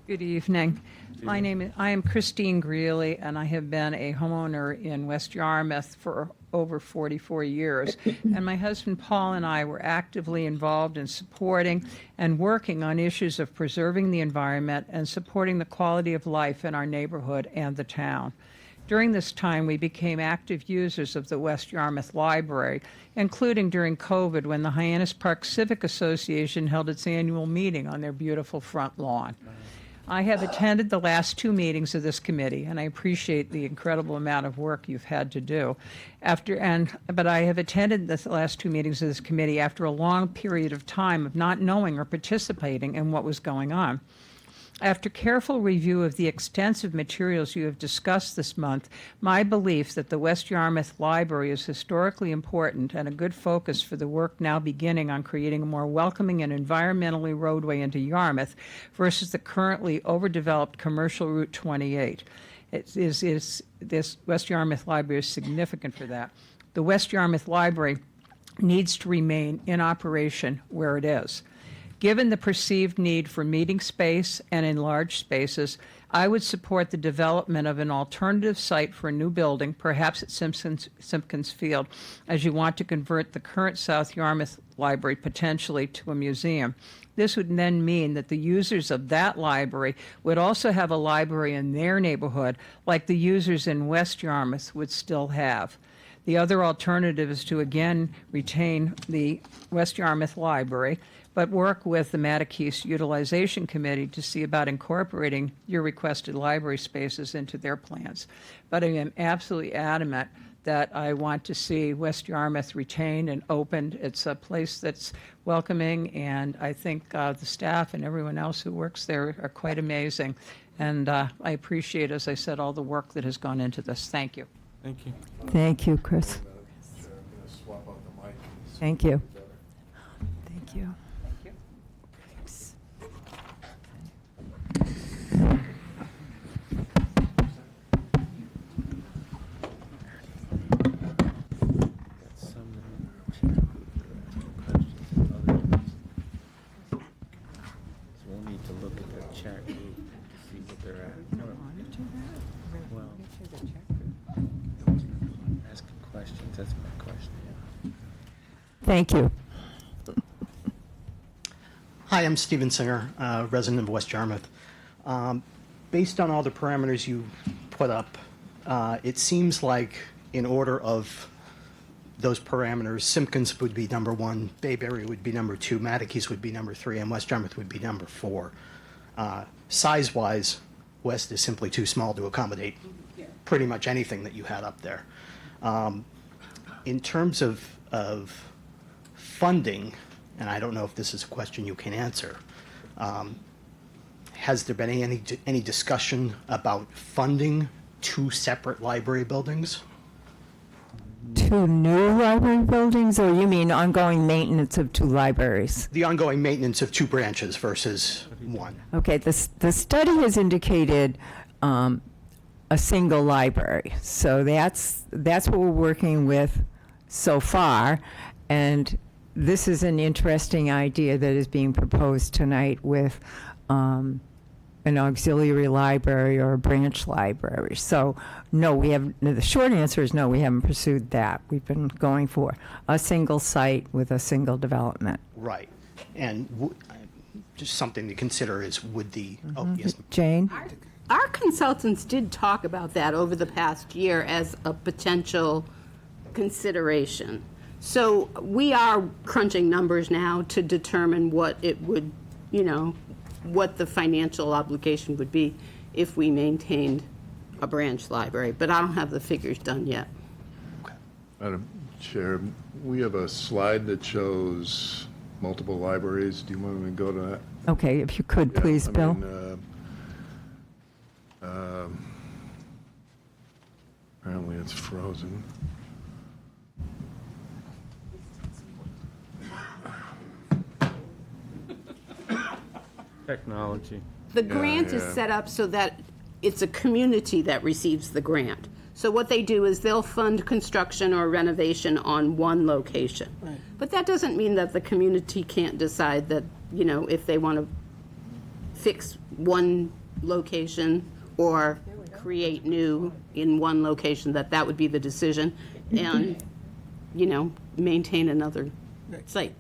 Good evening. I am Christine Greeley, and I have been a homeowner in West Yarmouth for over 44 years. And my husband Paul and I were actively involved in supporting and working on issues of preserving the environment and supporting the quality of life in our neighborhood and the town. During this time, we became active users of the West Yarmouth Library, including during COVID when the Hyannis Park Civic Association held its annual meeting on their beautiful front lawn. I have attended the last 2 meetings of this committee, and I appreciate the incredible amount of work you've had to do. But I have attended the last 2 meetings of this committee after a long period of time of not knowing or participating in what was going on. After careful review of the extensive materials you have discussed this month, my belief that the West Yarmouth Library is historically important and a good focus for the work now beginning on creating a more welcoming and environmentally roadway into Yarmouth versus the currently overdeveloped commercial Route 28. This West Yarmouth Library is significant for that. The West Yarmouth Library needs to remain in operation where it is. Given the perceived need for meeting space and enlarged spaces, I would support the development of an alternative site for a new building, perhaps at Simpkins Field, as you want to convert the current South Yarmouth Library potentially to a museum. This would then mean that the users of that library would also have a library in their neighborhood, like the users in West Yarmouth would still have. The other alternative is to again retain the West Yarmouth Library, but work with the Mattakese Utilization Committee to see about incorporating your requested library spaces into their plans. But I am absolutely adamant that I want to see West Yarmouth retained and opened. It's a place that's welcoming, and I think the staff and everyone else who works there are quite amazing. And I appreciate, as I said, all the work that has gone into this. Thank you. Thank you. Thank you, Chris. Thank you. Thank you. We'll need to look at the chat group to see what they're at. Well, asking questions, that's my question, yeah. Thank you. Hi, I'm Stephen Singer, resident of West Yarmouth. Based on all the parameters you put up, it seems like in order of those parameters, Simpkins would be number 1, Bayberry would be number 2, Mattakese would be number 3, and West Yarmouth would be number 4. Size-wise, West is simply too small to accommodate pretty much anything that you had up there. In terms of funding, and I don't know if this is a question you can answer, has there been any discussion about funding 2 separate library buildings? 2 new library buildings, or you mean ongoing maintenance of 2 libraries? The ongoing maintenance of 2 branches versus 1. Okay, the study has indicated a single library. So that's what we're working with so far. And this is an interesting idea that is being proposed tonight with an auxiliary library or a branch library. So no, the short answer is no, we haven't pursued that. We've been going for a single site with a single development. Right. And just something to consider is would the, oh, yes. Jane? Our consultants did talk about that over the past year as a potential consideration. So we are crunching numbers now to determine what it would, what the financial obligation would be if we maintained a branch library, but I don't have the figures done yet. Madam Chair, we have a slide that shows multiple libraries. Do you want me to go to that? Okay, if you could, please, Bill. Apparently it's frozen. Technology. The grant is yeah. set up so that it's a community that receives the grant. So what they do is they'll fund construction or renovation on one location. Right. But that doesn't mean that the community can't decide that, you know, if they want to fix one location or create new in one location, that would be the decision, and, you know, maintain another site.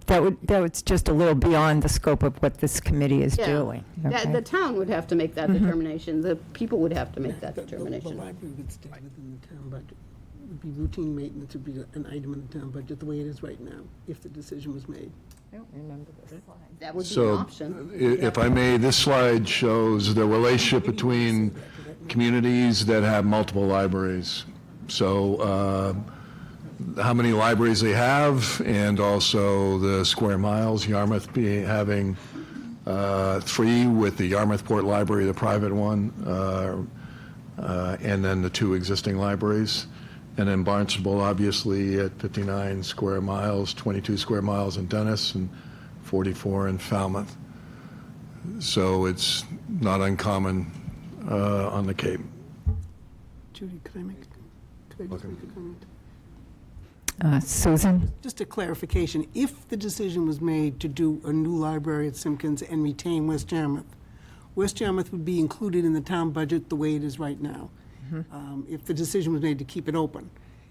That's just a little beyond the scope of what this committee is Yeah. doing. Okay. The town would have to make that determination. The people would have to make that The determination. library would stay within the town budget. It would be routine maintenance, would be an item in the town budget, the way it is right now, if the decision was made. I don't remember this slide. That would be an So, option. if I may, this slide shows the relationship between communities that have multiple libraries. So, how many libraries they have, and also the square miles, Yarmouth having 3 with the Yarmouth Port Library, the private one, and then the 2 existing libraries. And then Barnstable, obviously, at 59 square miles, 22 square miles in Dennis, and 44 in Falmouth. So it's not uncommon on the Cape. Judy, could I just make a comment? Susan? Just a clarification, if the decision was made to do a new library at Simpkins and retain West Yarmouth would be included in the town budget the way it is right now. If the decision was made to keep it open,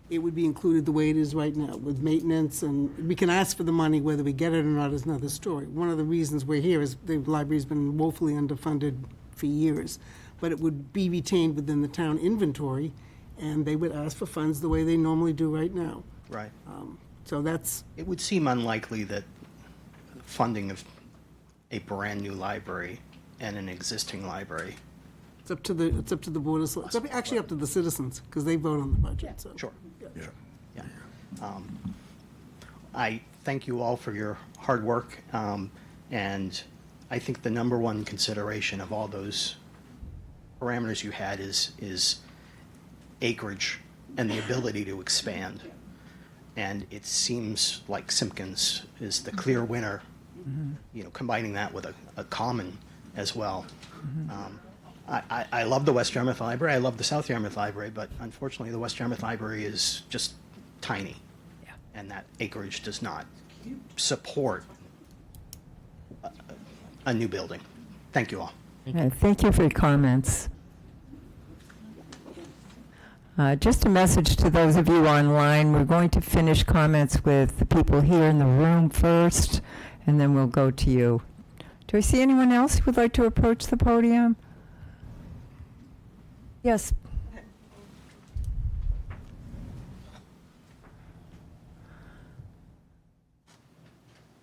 it would be included the way it is right now, with maintenance, and we can ask for the money, whether we get it or not is another story. One of the reasons we're here is the library's been woefully underfunded for years, but it would be retained within the town inventory, and they would ask for funds the way they normally do right now. Right. So that's, It would seem unlikely that funding of a brand-new library and an existing library. it's up to the board of, it's actually up to the citizens, because they vote on the budget, so. Sure. Yeah. Yeah. I thank you all for your hard work, and I think the number one consideration of all those parameters you had is acreage and the ability to expand. And it seems like Simpkins is the clear winner, you know, combining that with a common as well. I love the West Yarmouth Library, I love the South Yarmouth Library, but unfortunately, the West Yarmouth Library is just tiny. Yeah. And that acreage does not support a new building. Thank you all. Thank you for your comments. Just a message to those of you online, we're going to finish comments with the people here in the room first, and then we'll go to you. Do I see anyone else who would like to approach the podium? Yes.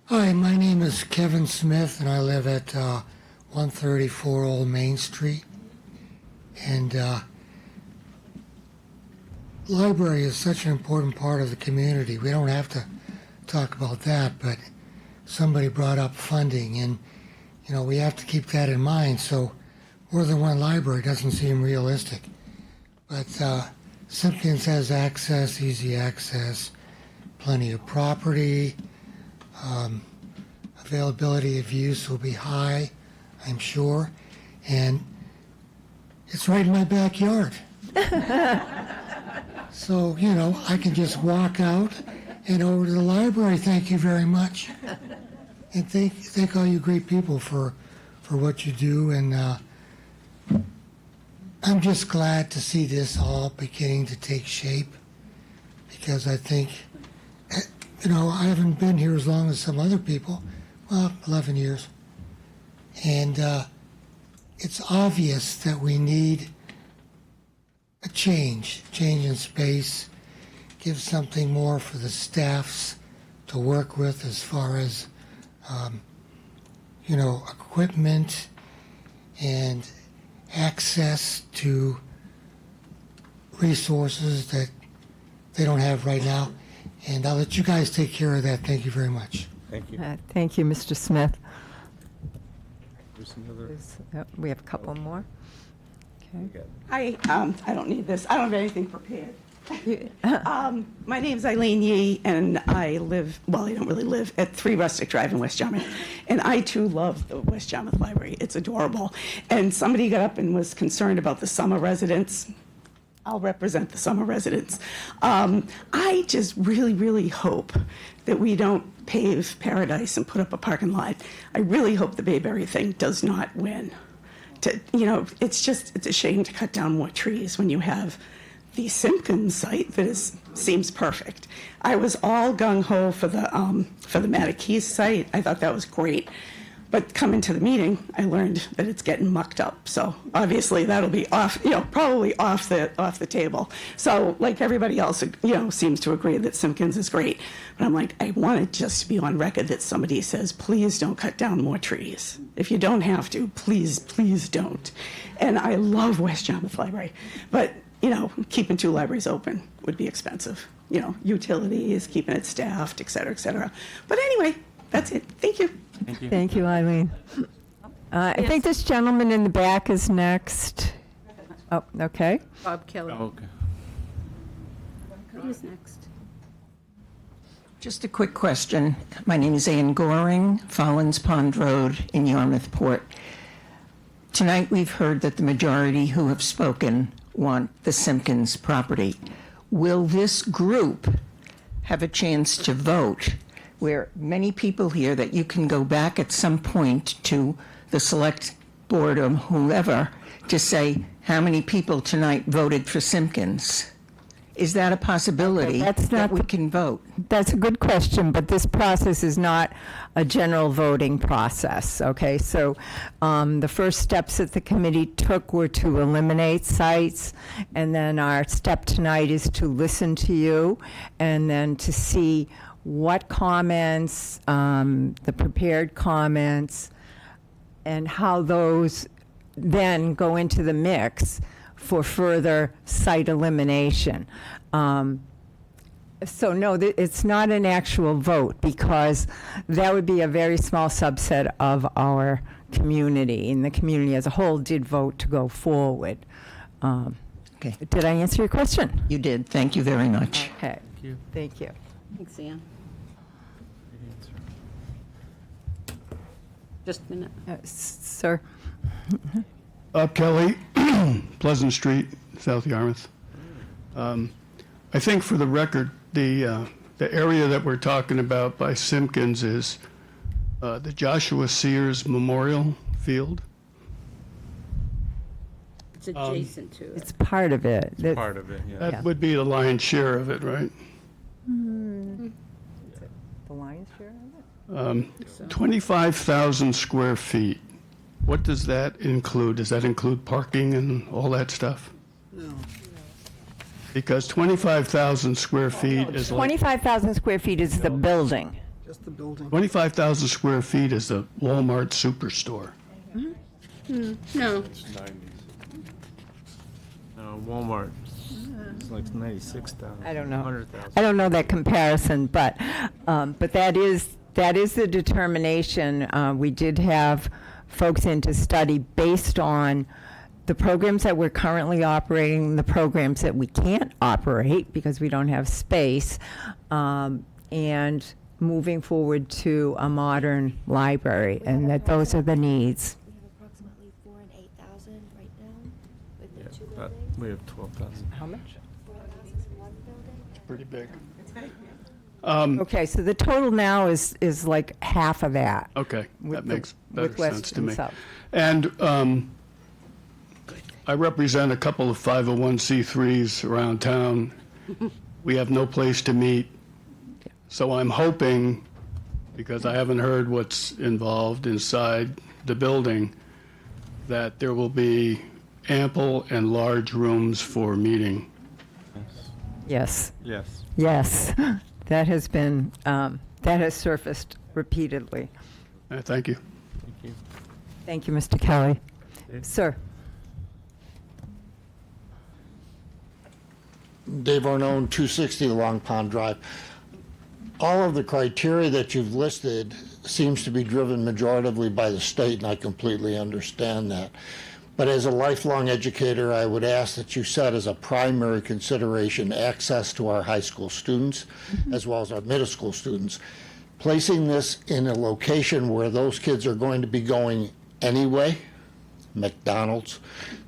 Hi, my name is Kevin Smith, and I live at 134 Old Main Street. And library is such an important part of the community. We don't have to talk about that, but somebody brought up funding, and you know, we have to keep that in mind. So more than one library doesn't seem realistic. But Simpkins has access, easy access, plenty of property. Availability of use will be high, I'm sure, and it's right in my backyard. So, you know, I can just walk out and over to the library. Thank you very much. And thank all you great people for what you do. And I'm just glad to see this all beginning to take shape, because I think, you know, I haven't been here as long as some other people, well, 11 years. And it's obvious that we need a change in space, give something more for the staffs to work with as far as, you know, equipment and access to resources that they don't have right now. And I'll let you guys take care of that. Thank you very much. Thank you. Thank you, Mr. Smith. There's another. We have a couple more. Okay. Hi, I don't need this. I don't have anything prepared. My name's Eileen Yee, and I live, well, I don't really live, at 3 Rustic Drive in West Yarmouth. And I, too, love the West Yarmouth Library. It's adorable. And somebody got up and was concerned about the summer residents. I'll represent the summer residents. I just really, really hope that we don't pave Paradise and put up a parking lot. I really hope the Bayberry thing does not win. It's a shame to cut down more trees when you have the Simpkins site that seems perfect. I was all gung-ho for the Mattakees site. I thought that was great. But coming to the meeting, I learned that it's getting mucked up. So obviously that'll be off, probably off the table. So like everybody else, seems to agree that Simpkins is great. But I'm like, I want it just to be on record that somebody says, please don't cut down more trees. If you don't have to, please, please don't. And I love West Yarmouth Library, but keeping 2 libraries open would be expensive. Utilities, keeping it staffed, et cetera, et cetera. But anyway, that's it. Thank you. Thank you. Thank you, Eileen. I think this gentleman in the back is next. Oh, okay. Bob Kelly. Okay. Who's next? Just a quick question. My name is Ann Goring, Follins Pond Road in Yarmouth Port. Tonight we've heard that the majority who have spoken want the Simpkins property. Will this group have a chance to vote? Where many people here that you can go back at some point to the select board or whoever to say how many people tonight voted for Simpkins. Is that a possibility that we can vote? That's a good question, but this process is not a general voting process, okay? So the first steps that the committee took were to eliminate sites, and then our step tonight is to listen to you and then to see what comments, the prepared comments, and how those then go into the mix for further site elimination. So no, it's not an actual vote because that would be a very small subset of our community, and the community as a whole did vote to go forward. Okay. Did I answer your question? You did. Thank you very much. Okay. Thank you. Thanks, Ann. Just a minute. Sir? Bob Kelly, Pleasant Street, South Yarmouth. I think for the record, the area that we're talking about by Simpkins is the Joshua Sears Memorial Field. It's adjacent to it. It's part of it. It's part of it, yeah. That would be the lion's share of it, right? The lion's share of it? 25,000 square feet. What does that include? Does that include parking and all that stuff? No. Because 25,000 square feet is like 25,000 square feet is the building. Just the building. 25,000 square feet is the Walmart superstore. No. Walmart. It's like 96,000. I don't know. 100,000. I don't know that comparison, but that is the determination. We did have folks in to study based on the programs that we're currently operating, the programs that we can't operate because we don't have space, and moving forward to a modern library, and that those are the needs. We have approximately 4,000 and 8,000 right now with the two But buildings. we have 12,000. How much? 4,000 in one building. It's pretty big. Okay, so the total now is like half of that. Okay, that makes better with West sense to and me. South. And I represent a couple of 501c3s around town. We have no place to meet. So I'm hoping, because I haven't heard what's involved inside the building, that there will be ample and large rooms for meeting. Yes. Yes. Yes. That has been, that has surfaced repeatedly. Thank you. Thank you. Thank you, Mr. Kelly. Sir? Dave Arnone, 260 Long Pond Drive. All of the criteria that you've listed seems to be driven majoritively by the state, and I completely understand that. But as a lifelong educator, I would ask that you set as a primary consideration access to our high school students, as well as our middle school students. Placing this in a location where those kids are going to be going anyway, McDonald's,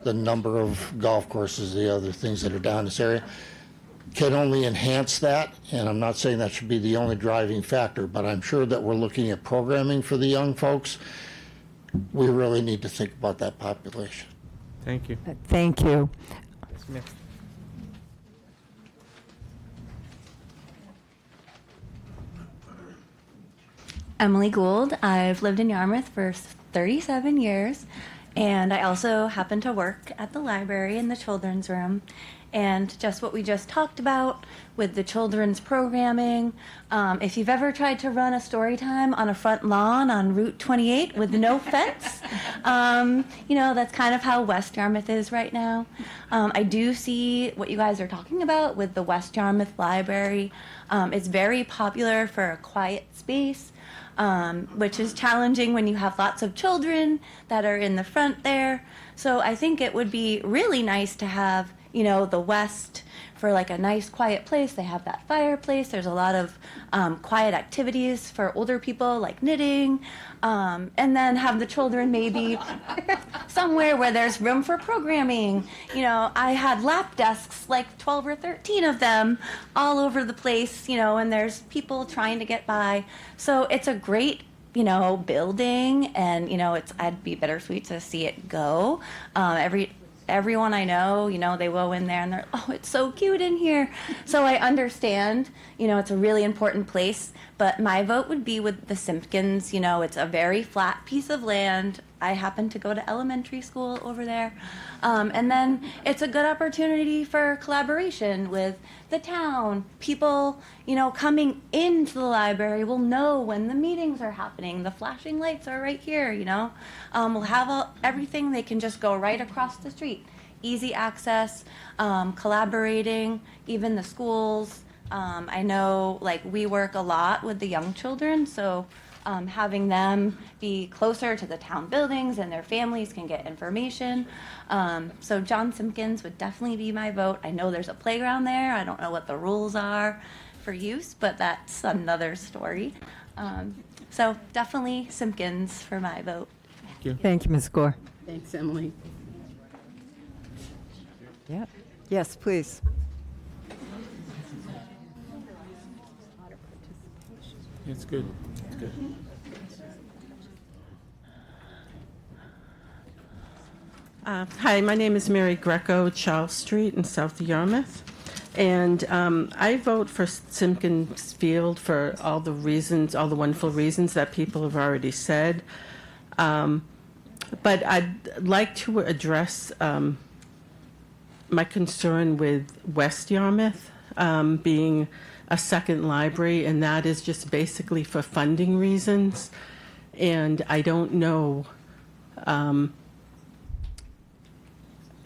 the number of golf courses, the other things that are down this area, can only enhance that. And I'm not saying that should be the only driving factor, but I'm sure that we're looking at programming for the young folks. We really need to think about that population. Thank you. Thank you. Emily Gould. I've lived in Yarmouth for 37 years, and I also happen to work at the library in the children's room. And just what we just talked about with the children's programming, if you've ever tried to run a story time on a front lawn on Route 28 with no fence, that's kind of how West Yarmouth is right now. I do see what you guys are talking about with the West Yarmouth Library. It's very popular for a quiet space, which is challenging when you have lots of children that are in the front there. So I think it would be really nice to have the West for like a nice quiet place. They have that fireplace. There's a lot of quiet activities for older people like knitting, and then have the children maybe somewhere where there's room for programming. I had lap desks, like 12 or 13 of them all over the place, and there's people trying to get by. So it's a great building, and I'd be bittersweet to see it go. Everyone I know, they go in there and they're, oh, it's so cute in here. So I understand, it's a really important place, but my vote would be with the Simpkins. It's a very flat piece of land. I happen to go to elementary school over there. And then it's a good opportunity for collaboration with the town. People, coming into the library will know when the meetings are happening. The flashing lights are right here, We'll have everything. They can just go right across the street. Easy access, collaborating, even the schools. I know, we work a lot with the young children, so having them be closer to the town buildings and their families can get information. So John Simpkins would definitely be my vote. I know there's a playground there. I don't know what the rules are for use, but that's another story. So definitely Simpkins for my vote. Thank you, Ms. Gore. Thanks, Emily. Yep. Yes, please. It's good. It's good. Hi, my name is Mary Greco, Charles Street in South Yarmouth. And I vote for Simpkins Field for all the wonderful reasons that people have already said. But I'd like to address my concern with West Yarmouth being a second library, and that is just basically for funding reasons. And I don't know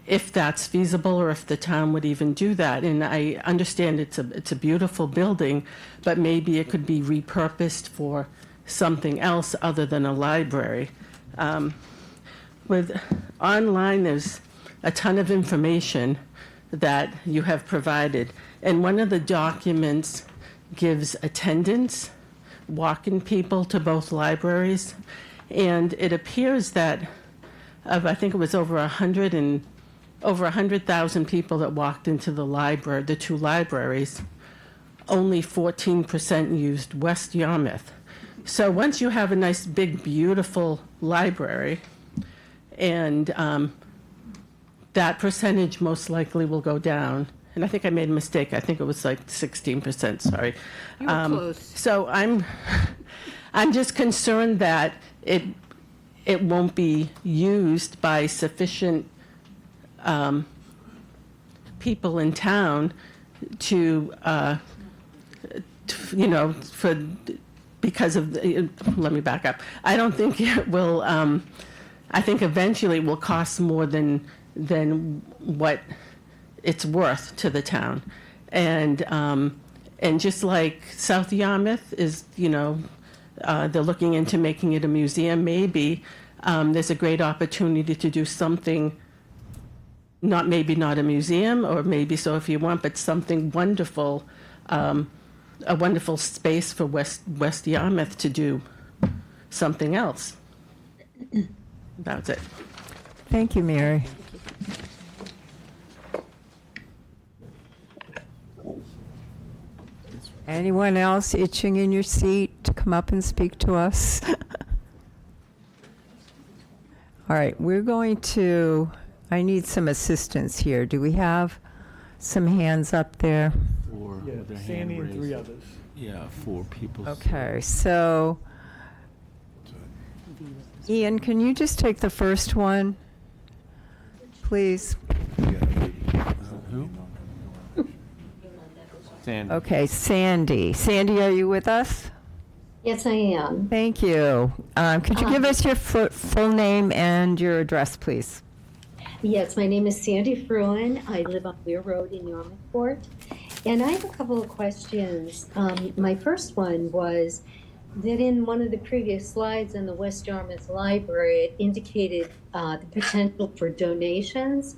if that's feasible or if the town would even do that. And I understand it's a beautiful building, but maybe it could be repurposed for something else other than a library. With online, there's a ton of information that you have provided. And one of the documents gives attendance, walk-in people to both libraries. And it appears that I think it was over 100,000 people that walked into the two libraries, only 14% used West Yarmouth. So once you have a nice, big, beautiful library, and that percentage most likely will go down. And I think I made a mistake. I think it was like 16%, sorry. You were close. So I'm just concerned that it won't be used by sufficient people in town because of let me back up. I don't think it will, I think eventually it will cost more than what it's worth to the town. And just like South Yarmouth is, they're looking into making it a museum, maybe there's a great opportunity to do something, maybe not a museum, or maybe so if you want, but something wonderful, a wonderful space for West Yarmouth to do something else. That's it. Thank you, Mary. Anyone else itching in your seat to come up and speak to us? All right, I need some assistance here. Do we have some hands up there? Four Yeah, with their hand Sandy and raised. 3 others. Yeah, 4 people. Okay, so Ian, can you just take the first one, please? Who? Sandy. Okay, Sandy. Sandy, are you with us? Yes, I am. Thank you. Could you give us your full name and your address, please? Yes, my name is Sandy Fruin. I live on Weir Road in Yarmouthport. And I have a couple of questions. My first one was that in one of the previous slides in the West Yarmouth Library, it indicated the potential for donations.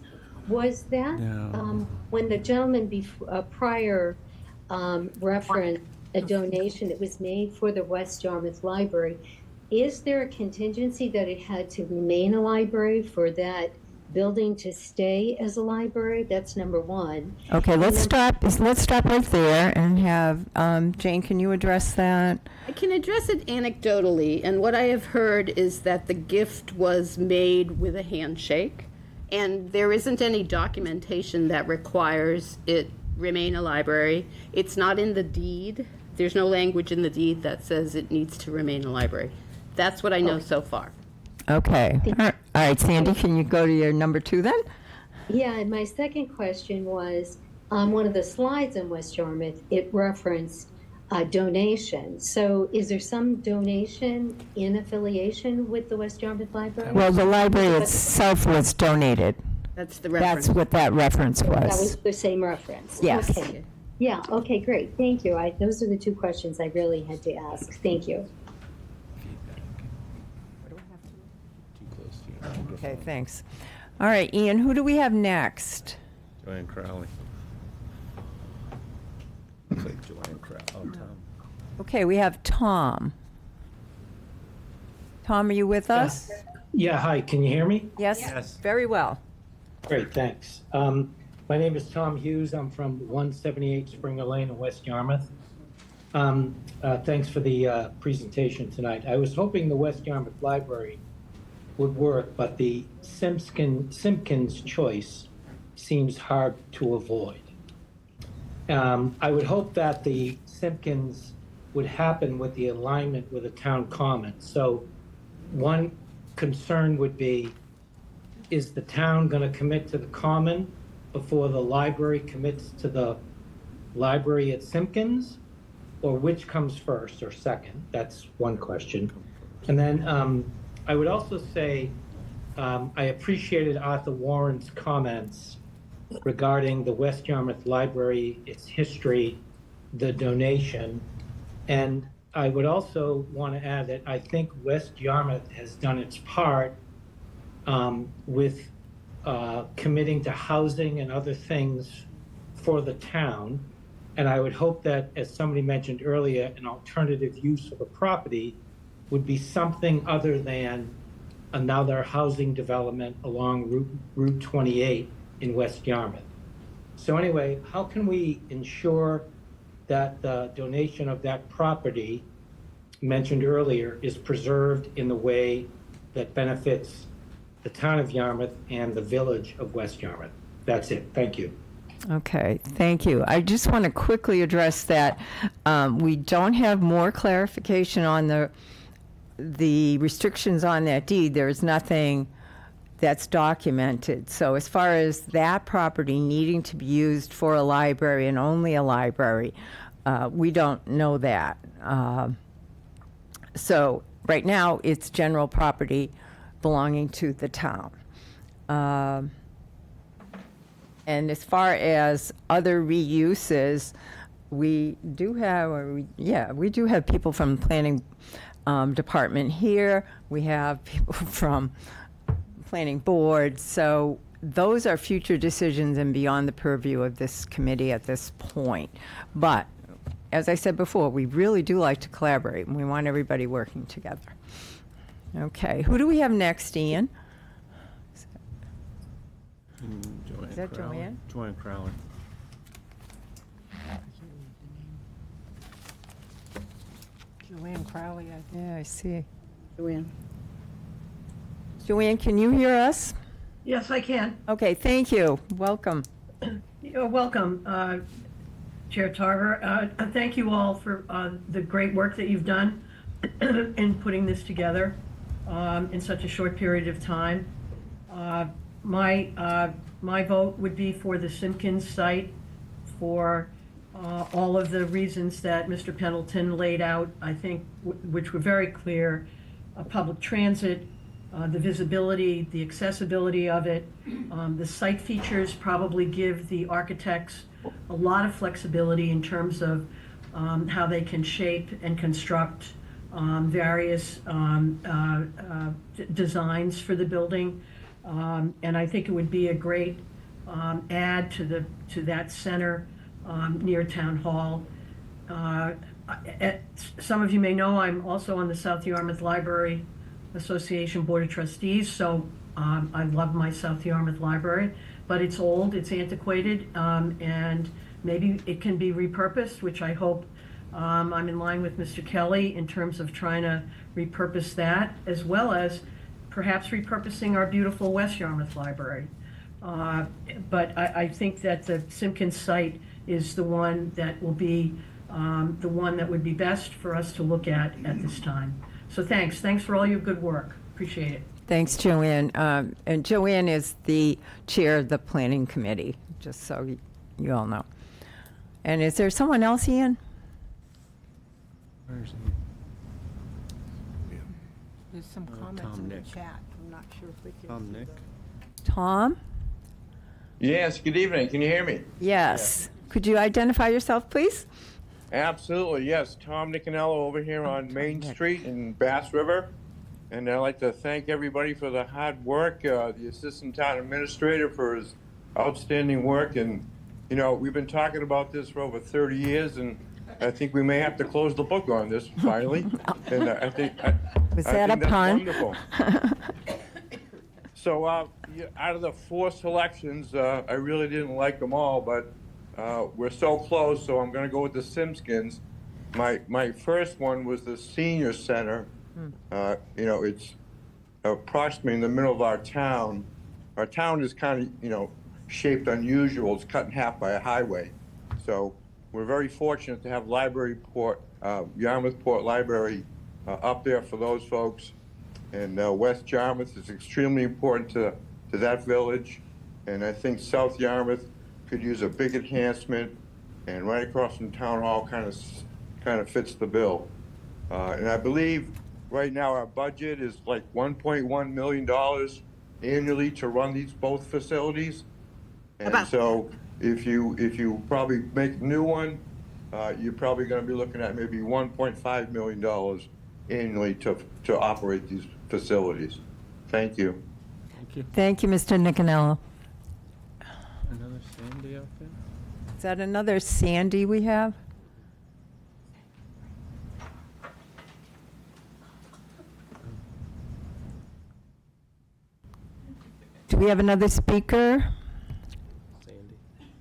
Was that when the gentleman prior referenced a donation that was made for the West Yarmouth Library? Is there a contingency that it had to remain a library for that building to stay as a library? That's number one. Okay, let's stop right there and have, Jane, can you address that? I can address it anecdotally, and what I have heard is that the gift was made with a handshake, and there isn't any documentation that requires it remain a library. It's not in the deed. There's no language in the deed that says it needs to remain a library. That's what I know so far. Okay. All right, Sandy, can you go to your number 2 then? Yeah, and my second question was, on one of the slides in West Yarmouth, it referenced a donation. So is there some donation in affiliation with the West Yarmouth Library? Well, the library itself was donated. That's the reference. That's what that reference was. That was the same reference? Yes. Okay. Yeah, okay, great. Thank you. Those are the 2 questions I really had to ask. Thank you. Okay, thanks. All right, Ian, who do we have next? Joanne Crowley. Looks like Joanne Crowley. Oh, Tom. Okay, we have Tom. Tom, are you with us? Yeah, hi, can you hear me? Yes. Very well. Great, thanks. My name is Tom Hughes. I'm from 178 Springer Lane in West Yarmouth. Thanks for the presentation tonight. I was hoping the West Yarmouth Library would work, but the Simpkins choice seems hard to avoid. I would hope that the Simpkins would happen with the alignment with the town common. So one concern would be, is the town going to commit to the common before the library commits to the library at Simpkins? Or which comes first or second? That's one question. And then I would also say I appreciated Arthur Warren's comments regarding the West Yarmouth Library, its history, the donation. And I would also want to add that I think West Yarmouth has done its part with committing to housing and other things for the town. And I would hope that, as somebody mentioned earlier, an alternative use of the property would be something other than another housing development along Route 28 in West Yarmouth. So anyway, how can we ensure that the donation of that property mentioned earlier is preserved in the way that benefits the town of Yarmouth and the village of West Yarmouth? That's it. Thank you. Okay, thank you. I just want to quickly address that we don't have more clarification on the restrictions on that deed. There is nothing that's documented. So as far as that property needing to be used for a library and only a library, we don't know that. So right now, it's general property belonging to the town. And as far as other reuses, we do have people from the planning department here. We have people from planning board. So those are future decisions and beyond the purview of this committee at this point. But as I said before, we really do like to collaborate, and we want everybody working together. Okay, who do we have next, Ian? Is that Joanne? Joanne Crowley. Joanne Crowley, I think. Yeah, I see. Joanne. Joanne, can you hear us? Yes, I can. Okay, thank you. Welcome. You're welcome, Chair Tarver. Thank you all for the great work that you've done in putting this together in such a short period of time. My vote would be for the Simpkins site for all of the reasons that Mr. Pendleton laid out, I think, which were very clear. Public transit, the visibility, the accessibility of it. The site features probably give the architects a lot of flexibility in terms of how they can shape and construct various designs for the building. And I think it would be a great add to that center near Town Hall. Some of you may know I'm also on the South Yarmouth Library Association Board of Trustees, so I love my South Yarmouth Library, but it's old, it's antiquated, and maybe it can be repurposed, which I hope I'm in line with Mr. Kelly in terms of trying to repurpose that, as well as perhaps repurposing our beautiful West Yarmouth Library. But I think that the Simpkins site is the one that will be the one that would be best for us to look at this time. So thanks for all your good work. Appreciate it. Thanks, Joanne. And Joanne is the chair of the planning committee, just so you all know. And is there someone else, Ian? Where's he? There's some comments Tom in the Nick. chat. I'm not sure if we can. Tom Nick. Tom? Yes, good evening. Can you hear me? Yes. Could you identify yourself, please? Absolutely, yes. Tom Nicanello over here on Main Street in Bass River. And I'd like to thank everybody for the hard work, the Assistant Town Administrator for his outstanding work. And, you know, we've been talking about this for over 30 years, and I think we may have to close the book on this finally. And I think Was that a that's pun? wonderful. So out of the 4 selections, I really didn't like them all, but we're so close, so I'm going to go with the Simpkins. My first one was the Senior Center. You know, it's approximately in the middle of our town. Our town is kind of, you know, shaped unusual. It's cut in half by a highway. So we're very fortunate to have Yarmouth Port Library up there for those folks. And West Yarmouth is extremely important to that village. And I think South Yarmouth could use a big enhancement, and right across from Town Hall kind of fits the bill. And I believe right now our budget is like $1.1 million annually to run these both facilities. And so if you probably make a new one, you're probably going to be looking at maybe $1.5 million annually to operate these facilities. Thank you. Thank you. Thank you, Mr. Nicanello. Another Sandy out there? Is that another Sandy we have? Do we have another speaker? Sandy.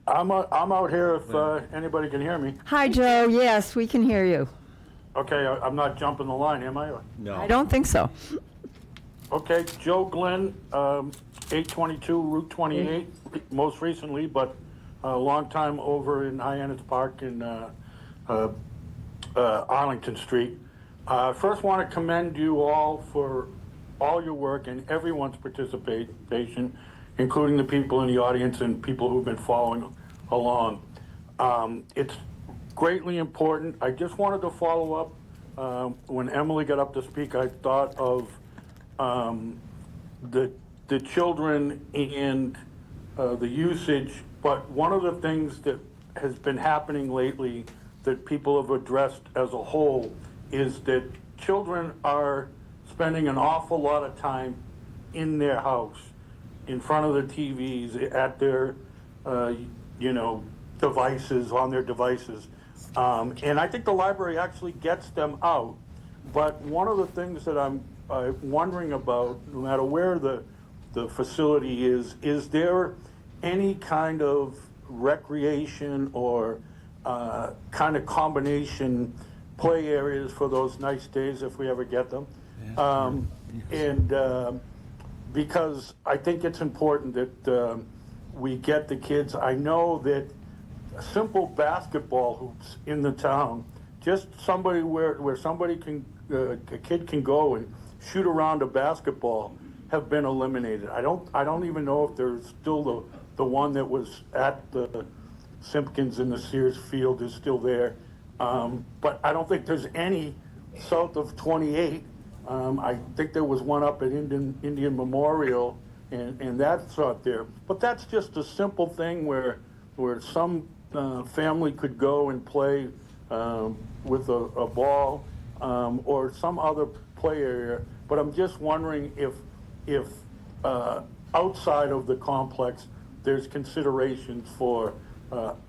I'm out here if anybody can hear me. Hi, Joe. Yes, we can hear you. Okay, I'm not jumping the line, am I? No. I don't think so. Okay, Joe Glenn, 822 Route 28, most recently, but a long time over in Hyannis Park in Arlington Street. First want to commend you all for all your work and everyone's participation, including the people in the audience and people who've been following along. It's greatly important. I just wanted to follow up. When Emily got up to speak, I thought of the children and the usage, but one of the things that has been happening lately that people have addressed as a whole is that children are spending an awful lot of time in their house, in front of the TVs, at their, devices, on their devices. And I think the library actually gets them out. But one of the things that I'm wondering about, no matter where the facility is there any kind of recreation or kind of combination play areas for those nice days if we ever get them? Because I think it's important that we get the kids. I know that simple basketball hoops in the town, just somebody where somebody can, a kid can go and shoot around a basketball, have been eliminated. I don't even know if there's still the one that was at the Simpkins in the Sears Field is still there. But I don't think there's any south of 28. I think there was one up at Indian Memorial, and that's out there. But that's just a simple thing where some family could go and play with a ball or some other play area. But I'm just wondering if outside of the complex, there's considerations for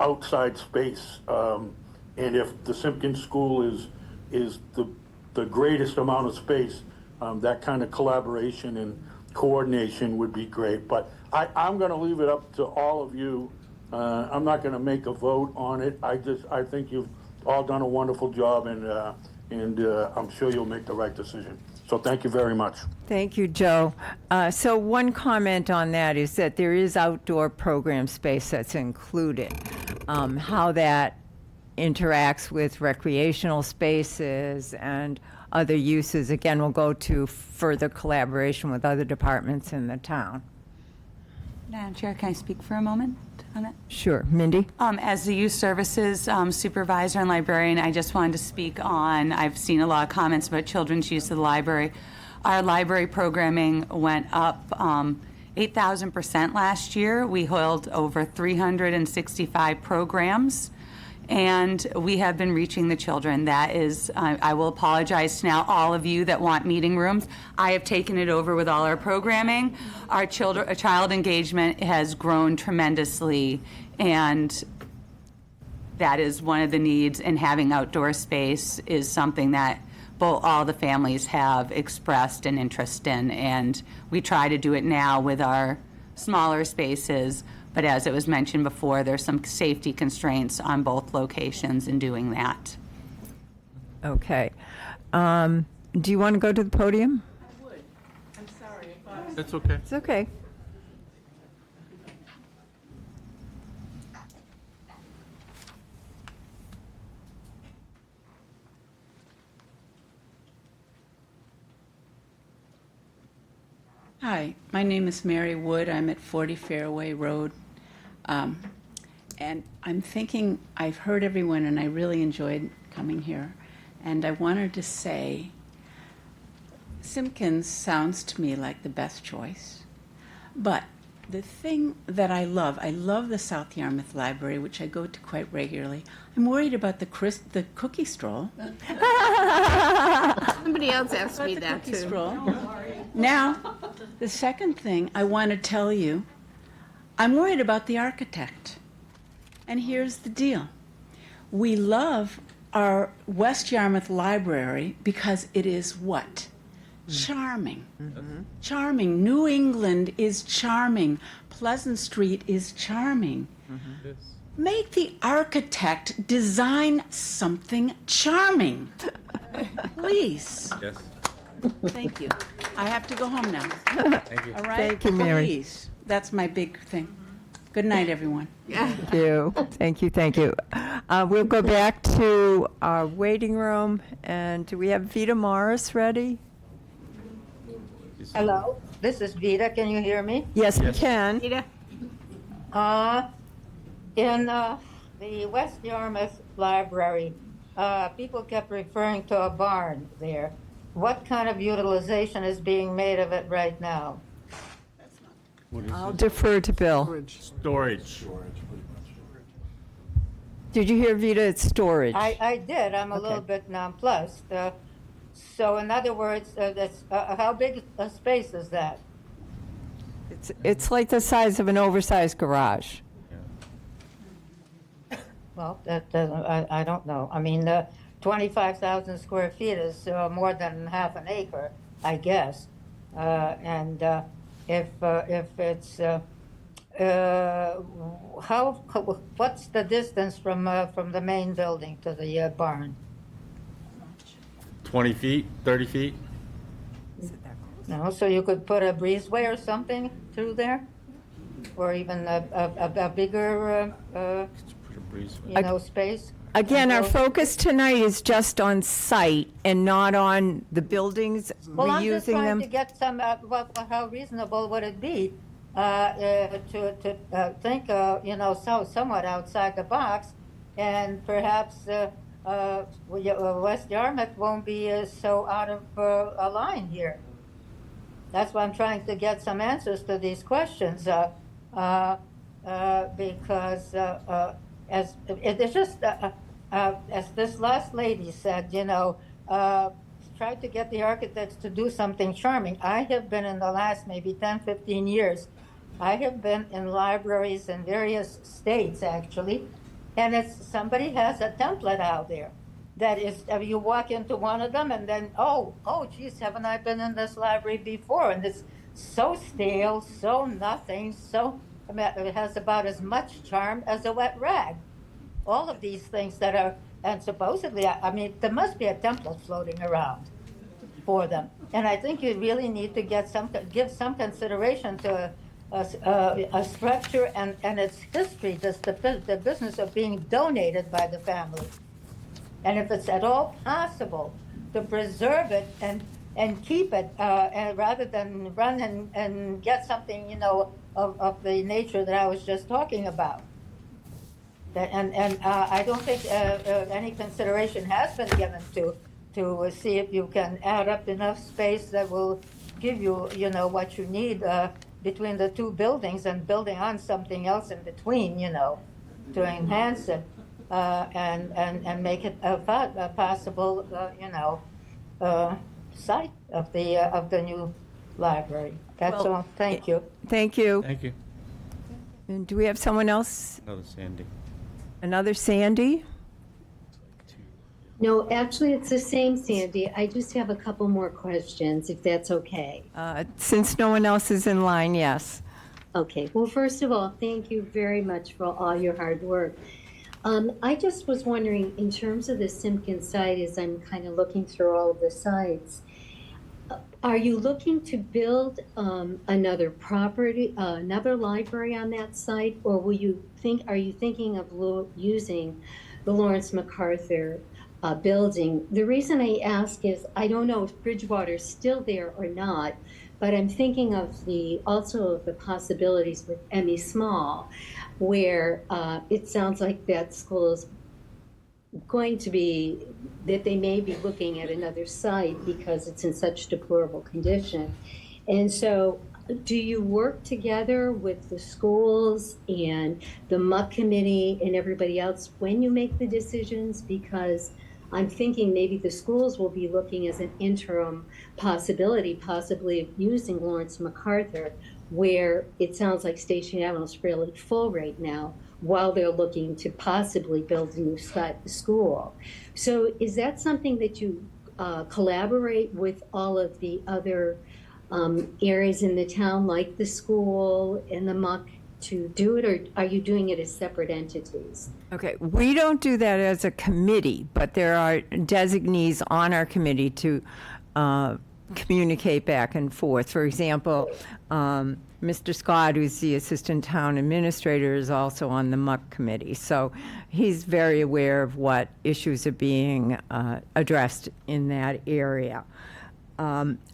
outside space, and if the Simpkins School is the greatest amount of space, that kind of collaboration and coordination would be great. But I'm going to leave it up to all of you. I'm not going to make a vote on it. I think you've all done a wonderful job, and I'm sure you'll make the right decision. So thank you very much. Thank you, Joe. So one comment on that is that there is outdoor program space that's included. How that interacts with recreational spaces and other uses, again, will go to further collaboration with other departments in the town. Madam Chair, can I speak for a moment on it? Sure. Mindy? As the youth services supervisor and librarian, I just wanted to speak on, I've seen a lot of comments about children's use of the library. Our library programming went up 8,000% last year. We held over 365 programs, and we have been reaching the children. That is, I will apologize to now all of you that want meeting rooms. I have taken it over with all our programming. Our child engagement has grown tremendously, and that is one of the needs, and having outdoor space is something that all the families have expressed an interest in, and we try to do it now with our smaller spaces. But as it was mentioned before, there's some safety constraints on both locations in doing that. Okay. Do you want to go to the podium? I would. I'm sorry. That's okay. It's okay. Hi, my name is Mary Wood. I'm at 40 Fairway Road. And I'm thinking, I've heard everyone and I really enjoyed coming here. And I wanted to say, Simpkins sounds to me like the best choice. But the thing that I love the South Yarmouth Library, which I go to quite regularly. I'm worried about the cookie stroll. Somebody else asked me that too. Now, the second thing I want to tell you, I'm worried about the architect. And here's the deal. We love our West Yarmouth Library because it is what? Charming. Charming. New England is charming. Pleasant Street is charming. Make the architect design something charming. Please. Yes. Thank you. I have to go home now. Thank you. All right? Thank you, Mary. Please. That's my big thing. Good night, everyone. Thank you. Thank you. Thank you. We'll go back to our waiting room. And do we have Vita Morris ready? Hello, this is Vita. Can you hear me? Yes, we can. Vita? In the West Yarmouth Library, people kept referring to a barn there. What kind of utilization is being made of it right now? I'll defer to Bill. Storage. Did you hear, Vita? It's storage. I did. I'm a little bit nonplussed. So in other words, how big a space is that? It's like the size of an oversized garage. Well, that doesn't, I don't know. I mean, 25,000 square feet is more than half an acre, I guess. And if it's, what's the distance from the main building to the barn? 20 feet, 30 feet? No, so you could put a breezeway or something through there? Or even a bigger, space? Again, our focus tonight is just on site and not on the buildings, Well, I'm just reusing trying them. to get some, how reasonable would it be to think, somewhat outside the box, and perhaps West Yarmouth won't be so out of a line here. That's why I'm trying to get some answers to these questions, because as it's just as this last lady said, try to get the architects to do something charming. I have been in the last maybe 10, 15 years, I have been in libraries in various states actually, and it's somebody has a template out there that is, you walk into one of them and then, oh geez, haven't I been in this library before? And it's so stale, so nothing, it has about as much charm as a wet rag. All of these things that are, and supposedly, there must be a template floating around for them. And I think you really need to give some consideration to a structure and its history, just the business of being donated by the family. And if it's at all possible to preserve it and keep it, and rather than run and get something, of the nature that I was just talking about. I don't think any consideration has been given to see if you can add up enough space that will give you, what you need between the two buildings and building on something else in between, to enhance it and make it a possible, site of the new library. That's all. Thank you. Thank you. Thank you. And do we have someone else? Another Sandy. Another Sandy? No, actually, it's the same, Sandy. I just have a couple more questions, if that's okay. Since no one else is in line, yes. Okay. Well, first of all, thank you very much for all your hard work. I just was wondering, in terms of the Simpkins site, as I'm kind of looking through all of the sites, are you looking to build another property, another library on that site, or are you thinking of using the Lawrence MacArthur building? The reason I ask is I don't know if Bridgewater's still there or not, but I'm thinking of also of the possibilities with Emmy Small, where it sounds like that school is going to be, that they may be looking at another site because it's in such deplorable condition. And so do you work together with the schools and the MUC committee and everybody else when you make the decisions? Because I'm thinking maybe the schools will be looking as an interim possibility, possibly of using Lawrence MacArthur, where it sounds like Station Avenue is fairly full right now, while they're looking to possibly build a new school. So is that something that you collaborate with all of the other areas in the town, like the school and the MUC, to do it, or are you doing it as separate entities? Okay, we don't do that as a committee, but there are designees on our committee to communicate back and forth. For example, Mr. Scott, who's the assistant town administrator, is also on the MUC committee. So he's very aware of what issues are being addressed in that area.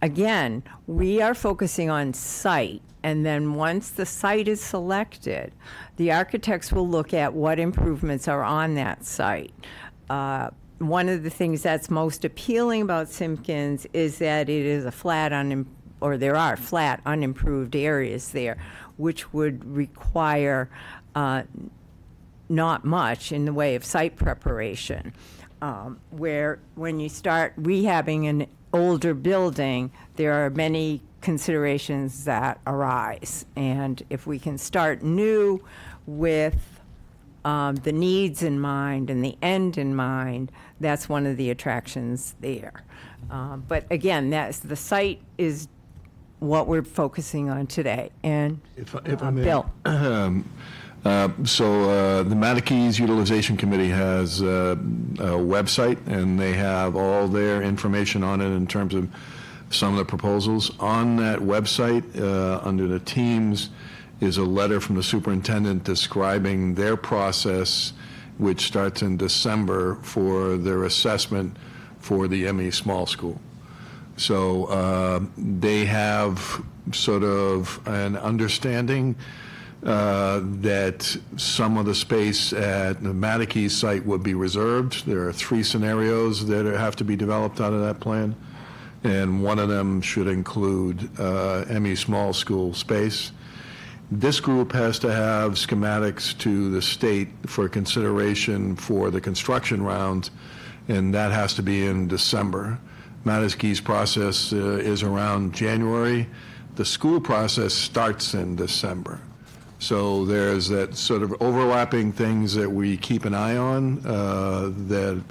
Again, we are focusing on site, and then once the site is selected, the architects will look at what improvements are on that site. One of the things that's most appealing about Simpkins is that it is a flat, or there are flat, unimproved areas there, which would require not much in the way of site preparation. Where when you start rehabbing an older building, there are many considerations that arise. And if we can start new with the needs in mind and the end in mind, that's one of the attractions there. But again, the site is what we're focusing on today. And If I may. Bill. So the Matakees Utilization Committee has a website, and they have all their information on it in terms of some of the proposals. On that website, under the teams, is a letter from the superintendent describing their process, which starts in December for their assessment for the ME Small School. So they have sort of an understanding that some of the space at the Matakees site would be reserved. There are 3 scenarios that have to be developed out of that plan, and one of them should include ME Small School space. This group has to have schematics to the state for consideration for the construction round, and that has to be in December. Matakees process is around January. The school process starts in December. So there's that sort of overlapping things that we keep an eye on, that,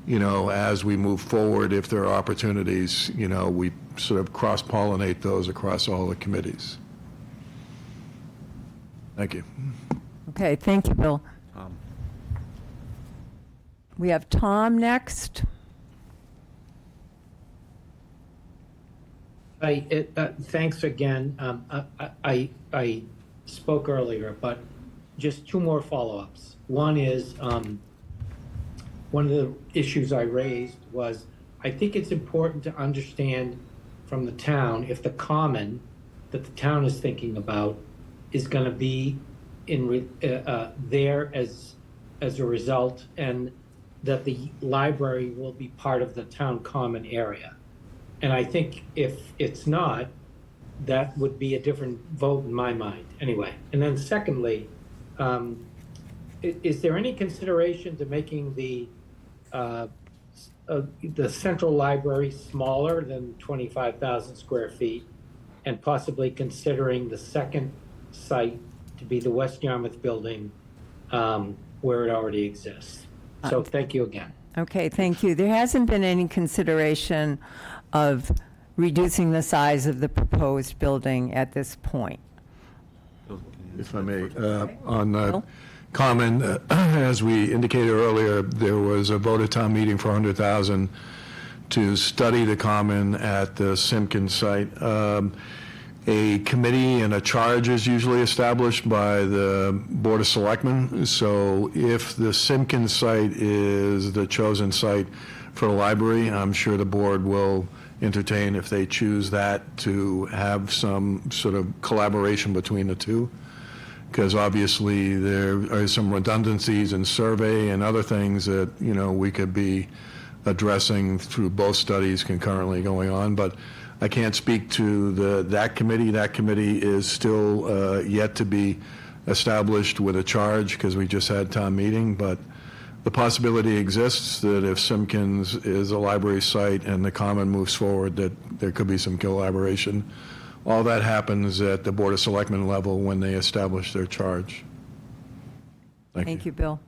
as we move forward, if there are opportunities, we sort of cross-pollinate those across all the committees. Thank you. Okay, thank you, Bill. We have Tom next. Thanks again. I spoke earlier, but just 2 more follow-ups. One is, one of the issues I raised was, I think it's important to understand from the town if the common that the town is thinking about is going to be there as a result, and that the library will be part of the town common area. And I think if it's not, that would be a different vote in my mind, anyway. And then secondly, is there any consideration to making the central library smaller than 25,000 square feet, and possibly considering the second site to be the West Yarmouth building where it already exists? So thank you again. Okay, thank you. There hasn't been any consideration of reducing the size of the proposed building at this point. If I may, on the common, as we indicated earlier, there was a vote at town meeting for $100,000 to study the common at the Simpkins site. A committee and a charge is usually established by the Board of Selectmen. So if the Simpkins site is the chosen site for the library, I'm sure the board will entertain, if they choose that, to have some sort of collaboration between the two. Because obviously there are some redundancies in survey and other things that, we could be addressing through both studies concurrently going on. But I can't speak to that committee. That committee is still yet to be established with a charge, because we just had town meeting. But the possibility exists that if Simpkins is a library site and the common moves forward, that there could be some collaboration. All that happens at the Board of Selectmen level when they establish their charge. Thank you, Bill.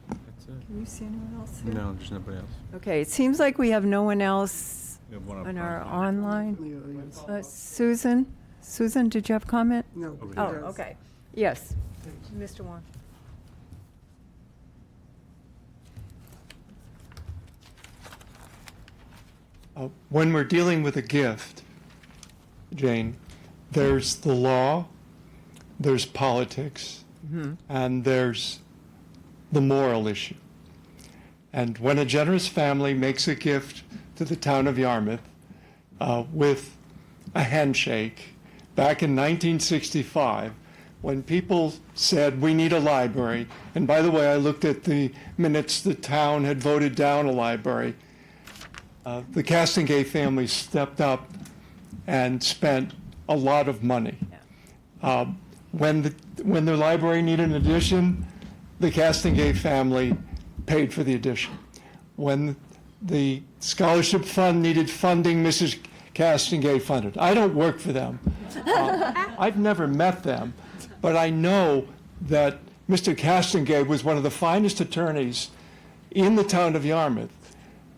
That's it. Can you see anyone else here? No, there's nobody else. Okay, it seems like we have no one else We have one up on our front. online. Susan? Susan, did you have a comment? No. Oh, okay. Yes. Mr. Wong. When we're dealing with a gift, Jane, there's the law, there's politics, and there's the moral issue. And when a generous family makes a gift to the town of Yarmouth with a handshake, back in 1965, when people said, we need a library, and by the way, I looked at the minutes, the town had voted down a library. The Castingay family stepped up and spent a lot of money. When the library needed an addition, the Castengate family paid for the addition. When the scholarship fund needed funding, Mrs. Castengate funded. I don't work for them. I've never met them, but I know that Mr. Castengate was one of the finest attorneys in the town of Yarmouth,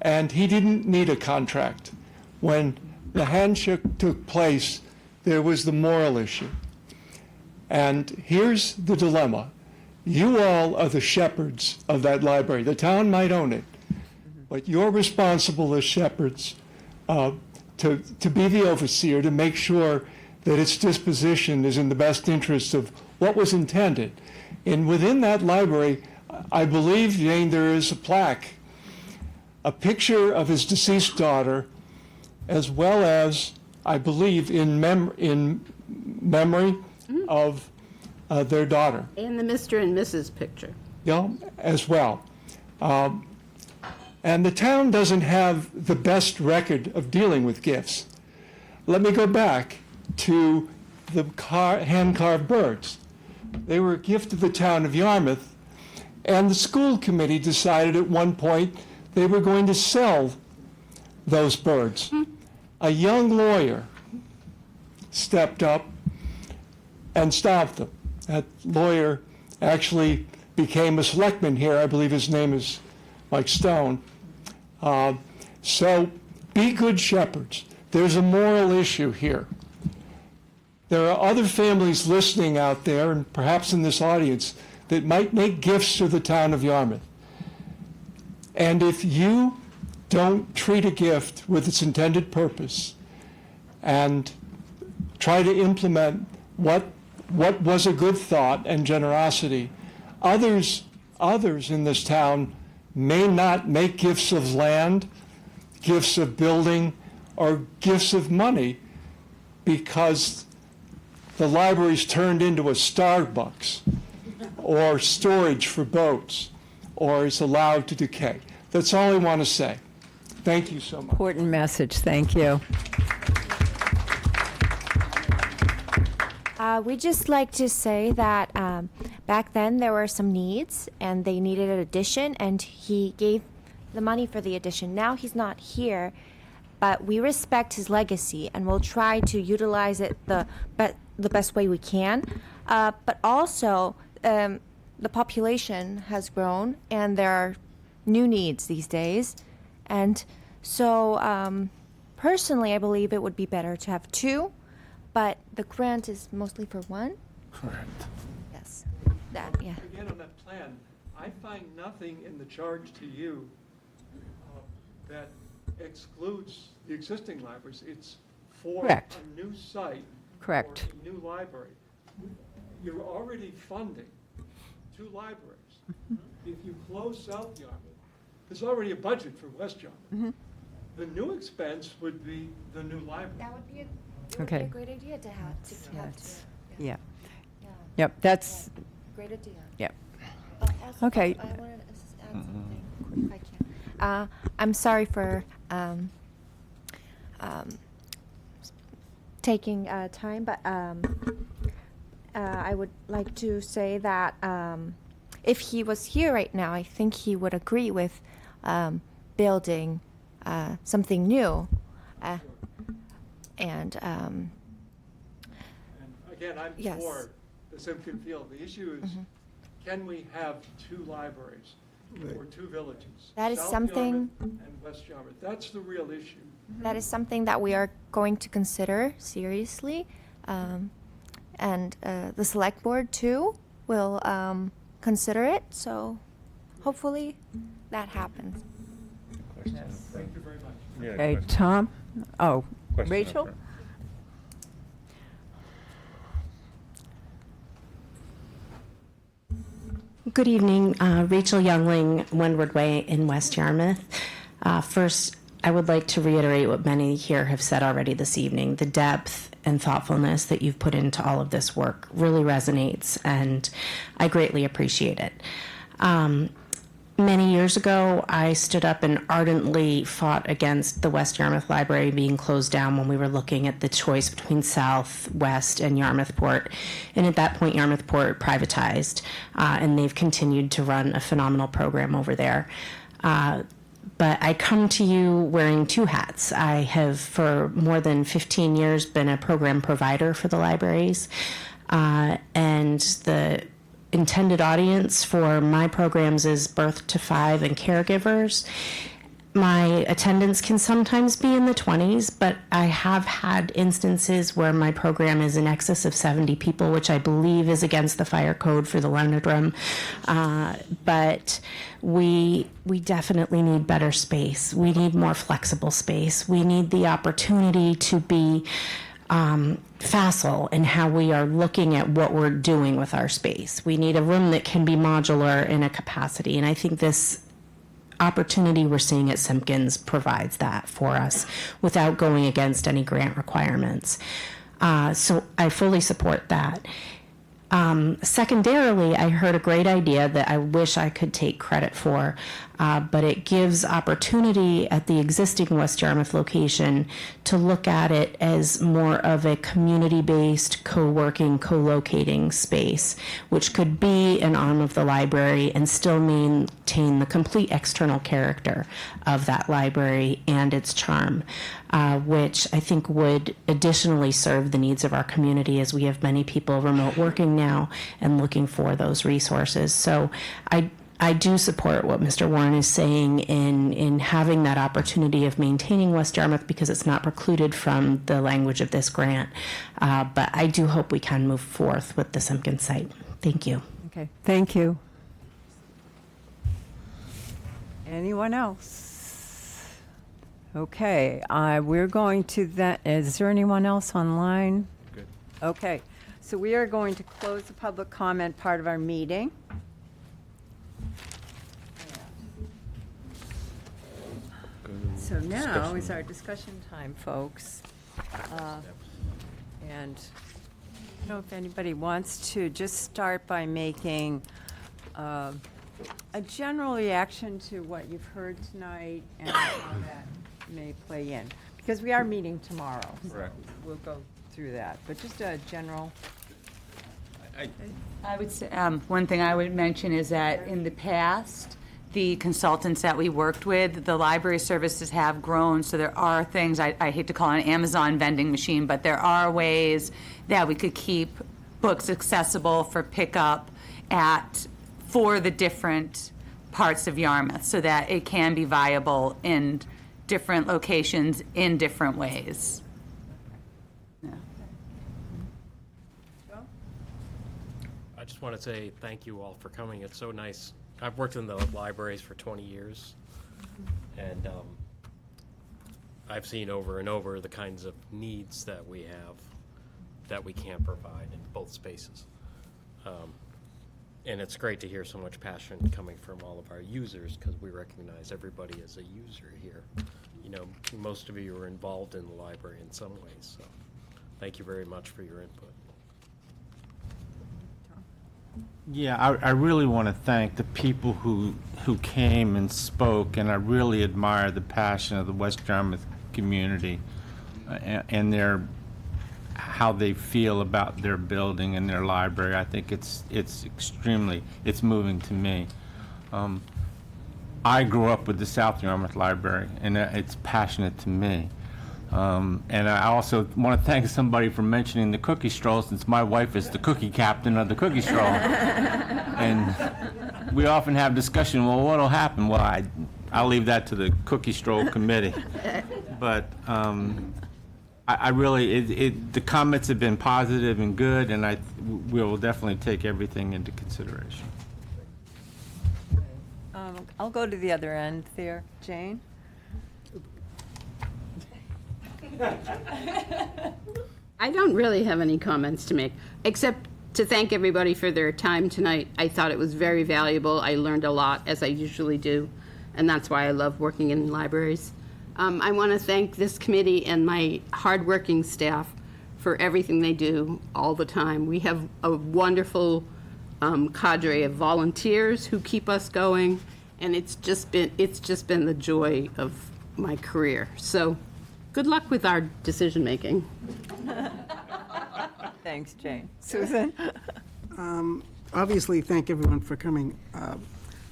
and he didn't need a contract. When the handshake took place, there was the moral issue. And here's the dilemma. You all are the shepherds of that library. The town might own it, but you're responsible as shepherds to be the overseer, to make sure that its disposition is in the best interest of what was intended. And within that library, I believe, Jane, there is a plaque, a picture of his deceased daughter, as well as, I believe, in memory of their daughter. And the Mr. and Mrs. picture. Yeah, as well. And the town doesn't have the best record of dealing with gifts. Let me go back to the hand-carved birds. They were a gift of the town of Yarmouth, and the school committee decided at one point they were going to sell those birds. A young lawyer stepped up and stopped them. That lawyer actually became a selectman here. I believe his name is Mike Stone. So be good shepherds. There's a moral issue here. There are other families listening out there, and perhaps in this audience, that might make gifts to the town of Yarmouth. And if you don't treat a gift with its intended purpose and try to implement what was a good thought and generosity, others in this town may not make gifts of land, gifts of building, or gifts of money because the library's turned into a Starbucks or storage for boats or is allowed to decay. That's all I want to say. Thank you so much. Important message. Thank you. We'd just like to say that back then there were some needs and they needed an addition, and he gave the money for the addition. Now he's not here, but we respect his legacy and we'll try to utilize it the best way we can. But also, the population has grown and there are new needs these days. And so personally, I believe it would be better to have two, but the grant is mostly for one. Correct. Yes. That, yeah. Again, on that plan, I find nothing in the charge to you that excludes the existing libraries. It's for Correct. a new site. Correct. Or a new library. You're already funding two libraries. If you close South Yarmouth, there's already a budget for West Yarmouth. The new expense would be the new library. That would be Okay. a great idea to have. Yes. Yeah. Yep, that's, Great idea. yep. Also, Okay. I wanted to add something if I can. I'm sorry for taking time, but I would like to say that if he was here right now, I think he would agree with building something new. And again, I'm yes. for the Simpkin Field. The issue is, can we have two libraries or two villages? That is South something- Yarmouth and West Yarmouth. That's the real issue. that is something that we are going to consider seriously. And the select board too will consider it. So hopefully that happens. Thank you very much. Yeah, Okay, question. Tom? Oh, Question up Rachel? front. Good evening, Rachel Youngling, Windward Way in West Yarmouth. First, I would like to reiterate what many here have said already this evening. The depth and thoughtfulness that you've put into all of this work really resonates, and I greatly appreciate it. Many years ago, I stood up and ardently fought against the West Yarmouth Library being closed down when we were looking at the choice between South, West, and Yarmouth Port. And at that point, Yarmouth Port privatized, and they've continued to run a phenomenal program over there. But I come to you wearing two hats. I have, for more than 15 years, been a program provider for the libraries, and the intended audience for my programs is birth to 5 and caregivers. My attendance can sometimes be in the 20s, but I have had instances where my program is in excess of 70 people, which I believe is against the fire code for the Leonard Room. But we definitely need better space. We need more flexible space. We need the opportunity to be facile in how we are looking at what we're doing with our space. We need a room that can be modular in a capacity, and I think this opportunity we're seeing at Simpkins provides that for us without going against any grant requirements. So I fully support that. Secondarily, I heard a great idea that I wish I could take credit for, but it gives opportunity at the existing West Yarmouth location to look at it as more of a community-based, co-working, co-locating space, which could be an arm of the library and still maintain the complete external character of that library and its charm, which I think would additionally serve the needs of our community, as we have many people remote working now and looking for those resources. So I do support what Mr. Warren is saying in having that opportunity of maintaining West Yarmouth, because it's not precluded from the language of this grant. But I do hope we can move forth with the Simpkins site. Thank you. Okay, thank you. Anyone else? Okay, we're going to that. Is there anyone else online? Good. Okay, so we are going to close the public comment part of our meeting. So now is our discussion time, folks. And I don't know if anybody wants to just start by making a general reaction to what you've heard tonight and how that may play in. Because we are meeting tomorrow. Correct. So we'll go through that. But just a general. I would say, one thing I would mention is that in the past, the consultants that we worked with, the library services have grown, so there are things, I hate to call it an Amazon vending machine, but there are ways that we could keep books accessible for pickup for the different parts of Yarmouth, so that it can be viable in different locations in different ways. Yeah. I just want to say thank you all for coming. It's so nice. I've worked in the libraries for 20 years, and I've seen over and over the kinds of needs that we have that we can't provide in both spaces. And it's great to hear so much passion coming from all of our users, because we recognize everybody as a user here. You know, most of you are involved in the library in some ways, so thank you very much for your input. Yeah, I really want to thank the people who came and spoke, and I really admire the passion of the West Yarmouth community and how they feel about their building and their library. I think it's moving to me. I grew up with the South Yarmouth Library, and it's passionate to me. And I also want to thank somebody for mentioning the cookie stroll, since my wife is the cookie captain of the cookie stroll. And we often have discussion, well, what'll happen? Well, I'll leave that to the cookie stroll committee. But I really, the comments have been positive and good, and we will definitely take everything into consideration. I'll go to the other end there. Jane? I don't really have any comments to make, except to thank everybody for their time tonight. I thought it was very valuable. I learned a lot, as I usually do, and that's why I love working in libraries. I want to thank this committee and my hardworking staff for everything they do all the time. We have a wonderful cadre of volunteers who keep us going, and it's just been the joy of my career. So, good luck with our decision making. Thanks, Jane. Susan? Obviously, thank everyone for coming.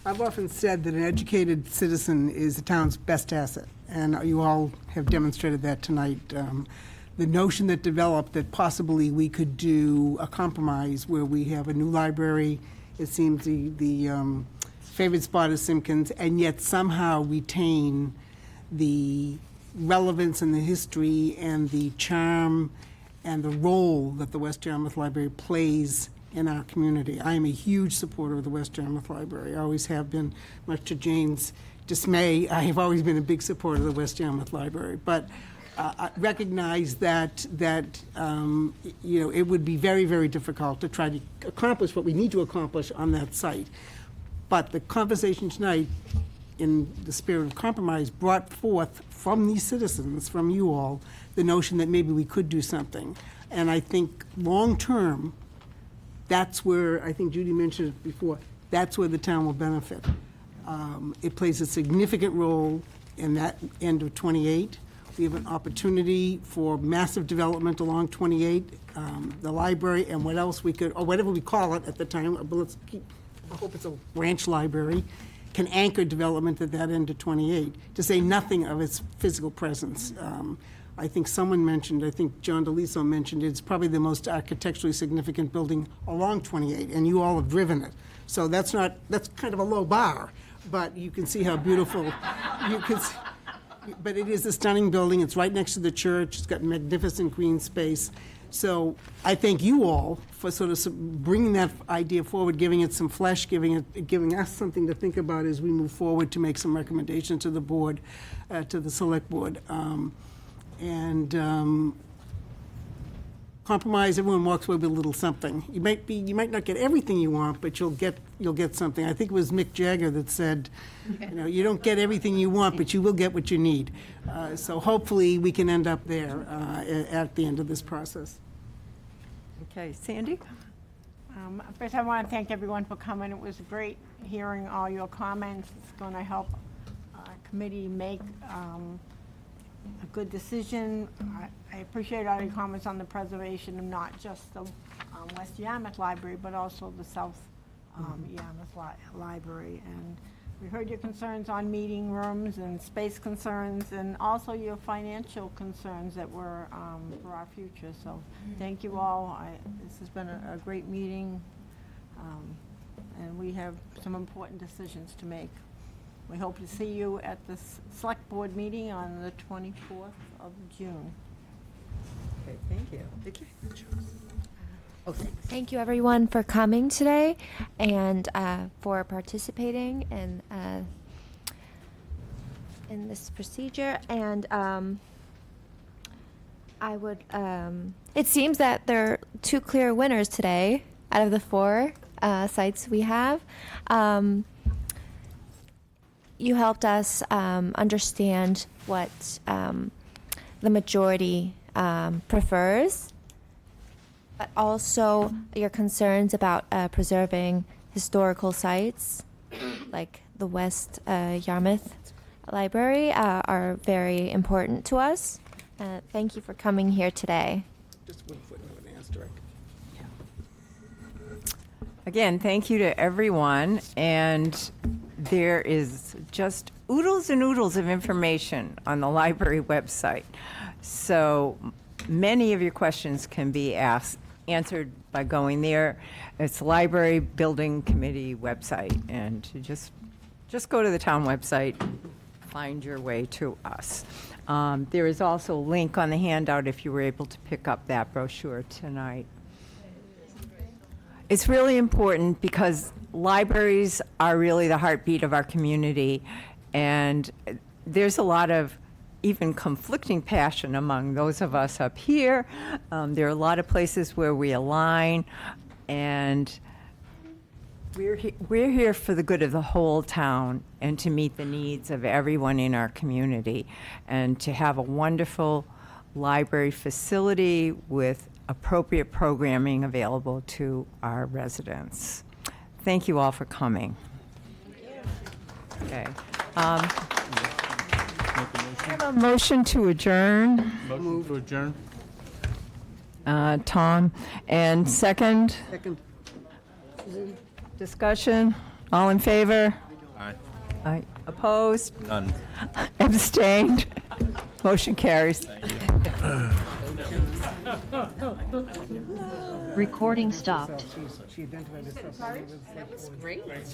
I've often said that an educated citizen is the town's best asset, and you all have demonstrated that tonight. The notion that developed that possibly we could do a compromise where we have a new library, it seems the favorite spot is Simpkins, and yet somehow retain the relevance and the history and the charm and the role that the West Yarmouth Library plays in our community. I am a huge supporter of the West Yarmouth Library. I always have been, much to Jane's dismay. I have always been a big supporter of the West Yarmouth Library. But I recognize that it would be very, very difficult to try to accomplish what we need to accomplish on that site. But the conversation tonight, in the spirit of compromise, brought forth from these citizens, from you all, the notion that maybe we could do something. And I think long-term, that's where, I think Judy mentioned it before, that's where the town will benefit. It plays a significant role in that end of 28. We have an opportunity for massive development along 28, the library, and what else we could, or whatever we call it at the time, but I hope it's a branch library, can anchor development at that end of 28, to say nothing of its physical presence. I think someone mentioned, I think John DeLiso mentioned, it's probably the most architecturally significant building along 28, and you all have driven it. So that's kind of a low bar, but you can see how beautiful, but it is a stunning building. It's right next to the church. It's got magnificent green space. So I thank you all for sort of bringing that idea forward, giving it some flesh, giving us something to think about as we move forward to make some recommendations to the board, to the select board. Compromise, everyone walks away with a little something. You might not get everything you want, but you'll get something. I think it was Mick Jagger that said, you don't get everything you want, but you will get what you need. So hopefully we can end up there at the end of this process. Okay, Sandy? First, I want to thank everyone for coming. It was great hearing all your comments. It's going to help our committee make a good decision. I appreciate all your comments on the preservation of not just the West Yarmouth Library, but also the South Yarmouth Library. And we heard your concerns on meeting rooms and space concerns, and also your financial concerns that were for our future. So thank you all. This has been a great meeting, and we have some important decisions to make. We hope to see you at the Select Board meeting on the 24th of June. Okay, thank you. Vicki? Okay. Thank you, everyone, for coming today and for participating in this procedure. And I would. It seems that there are two clear winners today out of the 4 sites we have. You helped us understand what the majority prefers, but also your concerns about preserving historical sites like the West Yarmouth Library are very important to us. Thank you for coming here today. Just one footnote, an asterisk. Again, thank you to everyone, and there is just oodles and oodles of information on the library website. So many of your questions can be answered by going there. It's the Library Building Committee website, and just go to the town website, find your way to us. There is also a link on the handout if you were able to pick up that brochure tonight. It's really important because libraries are really the heartbeat of our community, and there's a lot of even conflicting passion among those of us up here. There are a lot of places where we align, and we're here for the good of the whole town and to meet the needs of everyone in our community and to have a wonderful library facility with appropriate programming available to our residents. Thank you all for coming. Okay. I have a motion to adjourn. Motion to adjourn? Tom, and second, Second. discussion, all in favor? Aye. Aye. Opposed? None. Abstained? Motion carries. Recording stopped. She identified herself. That was great.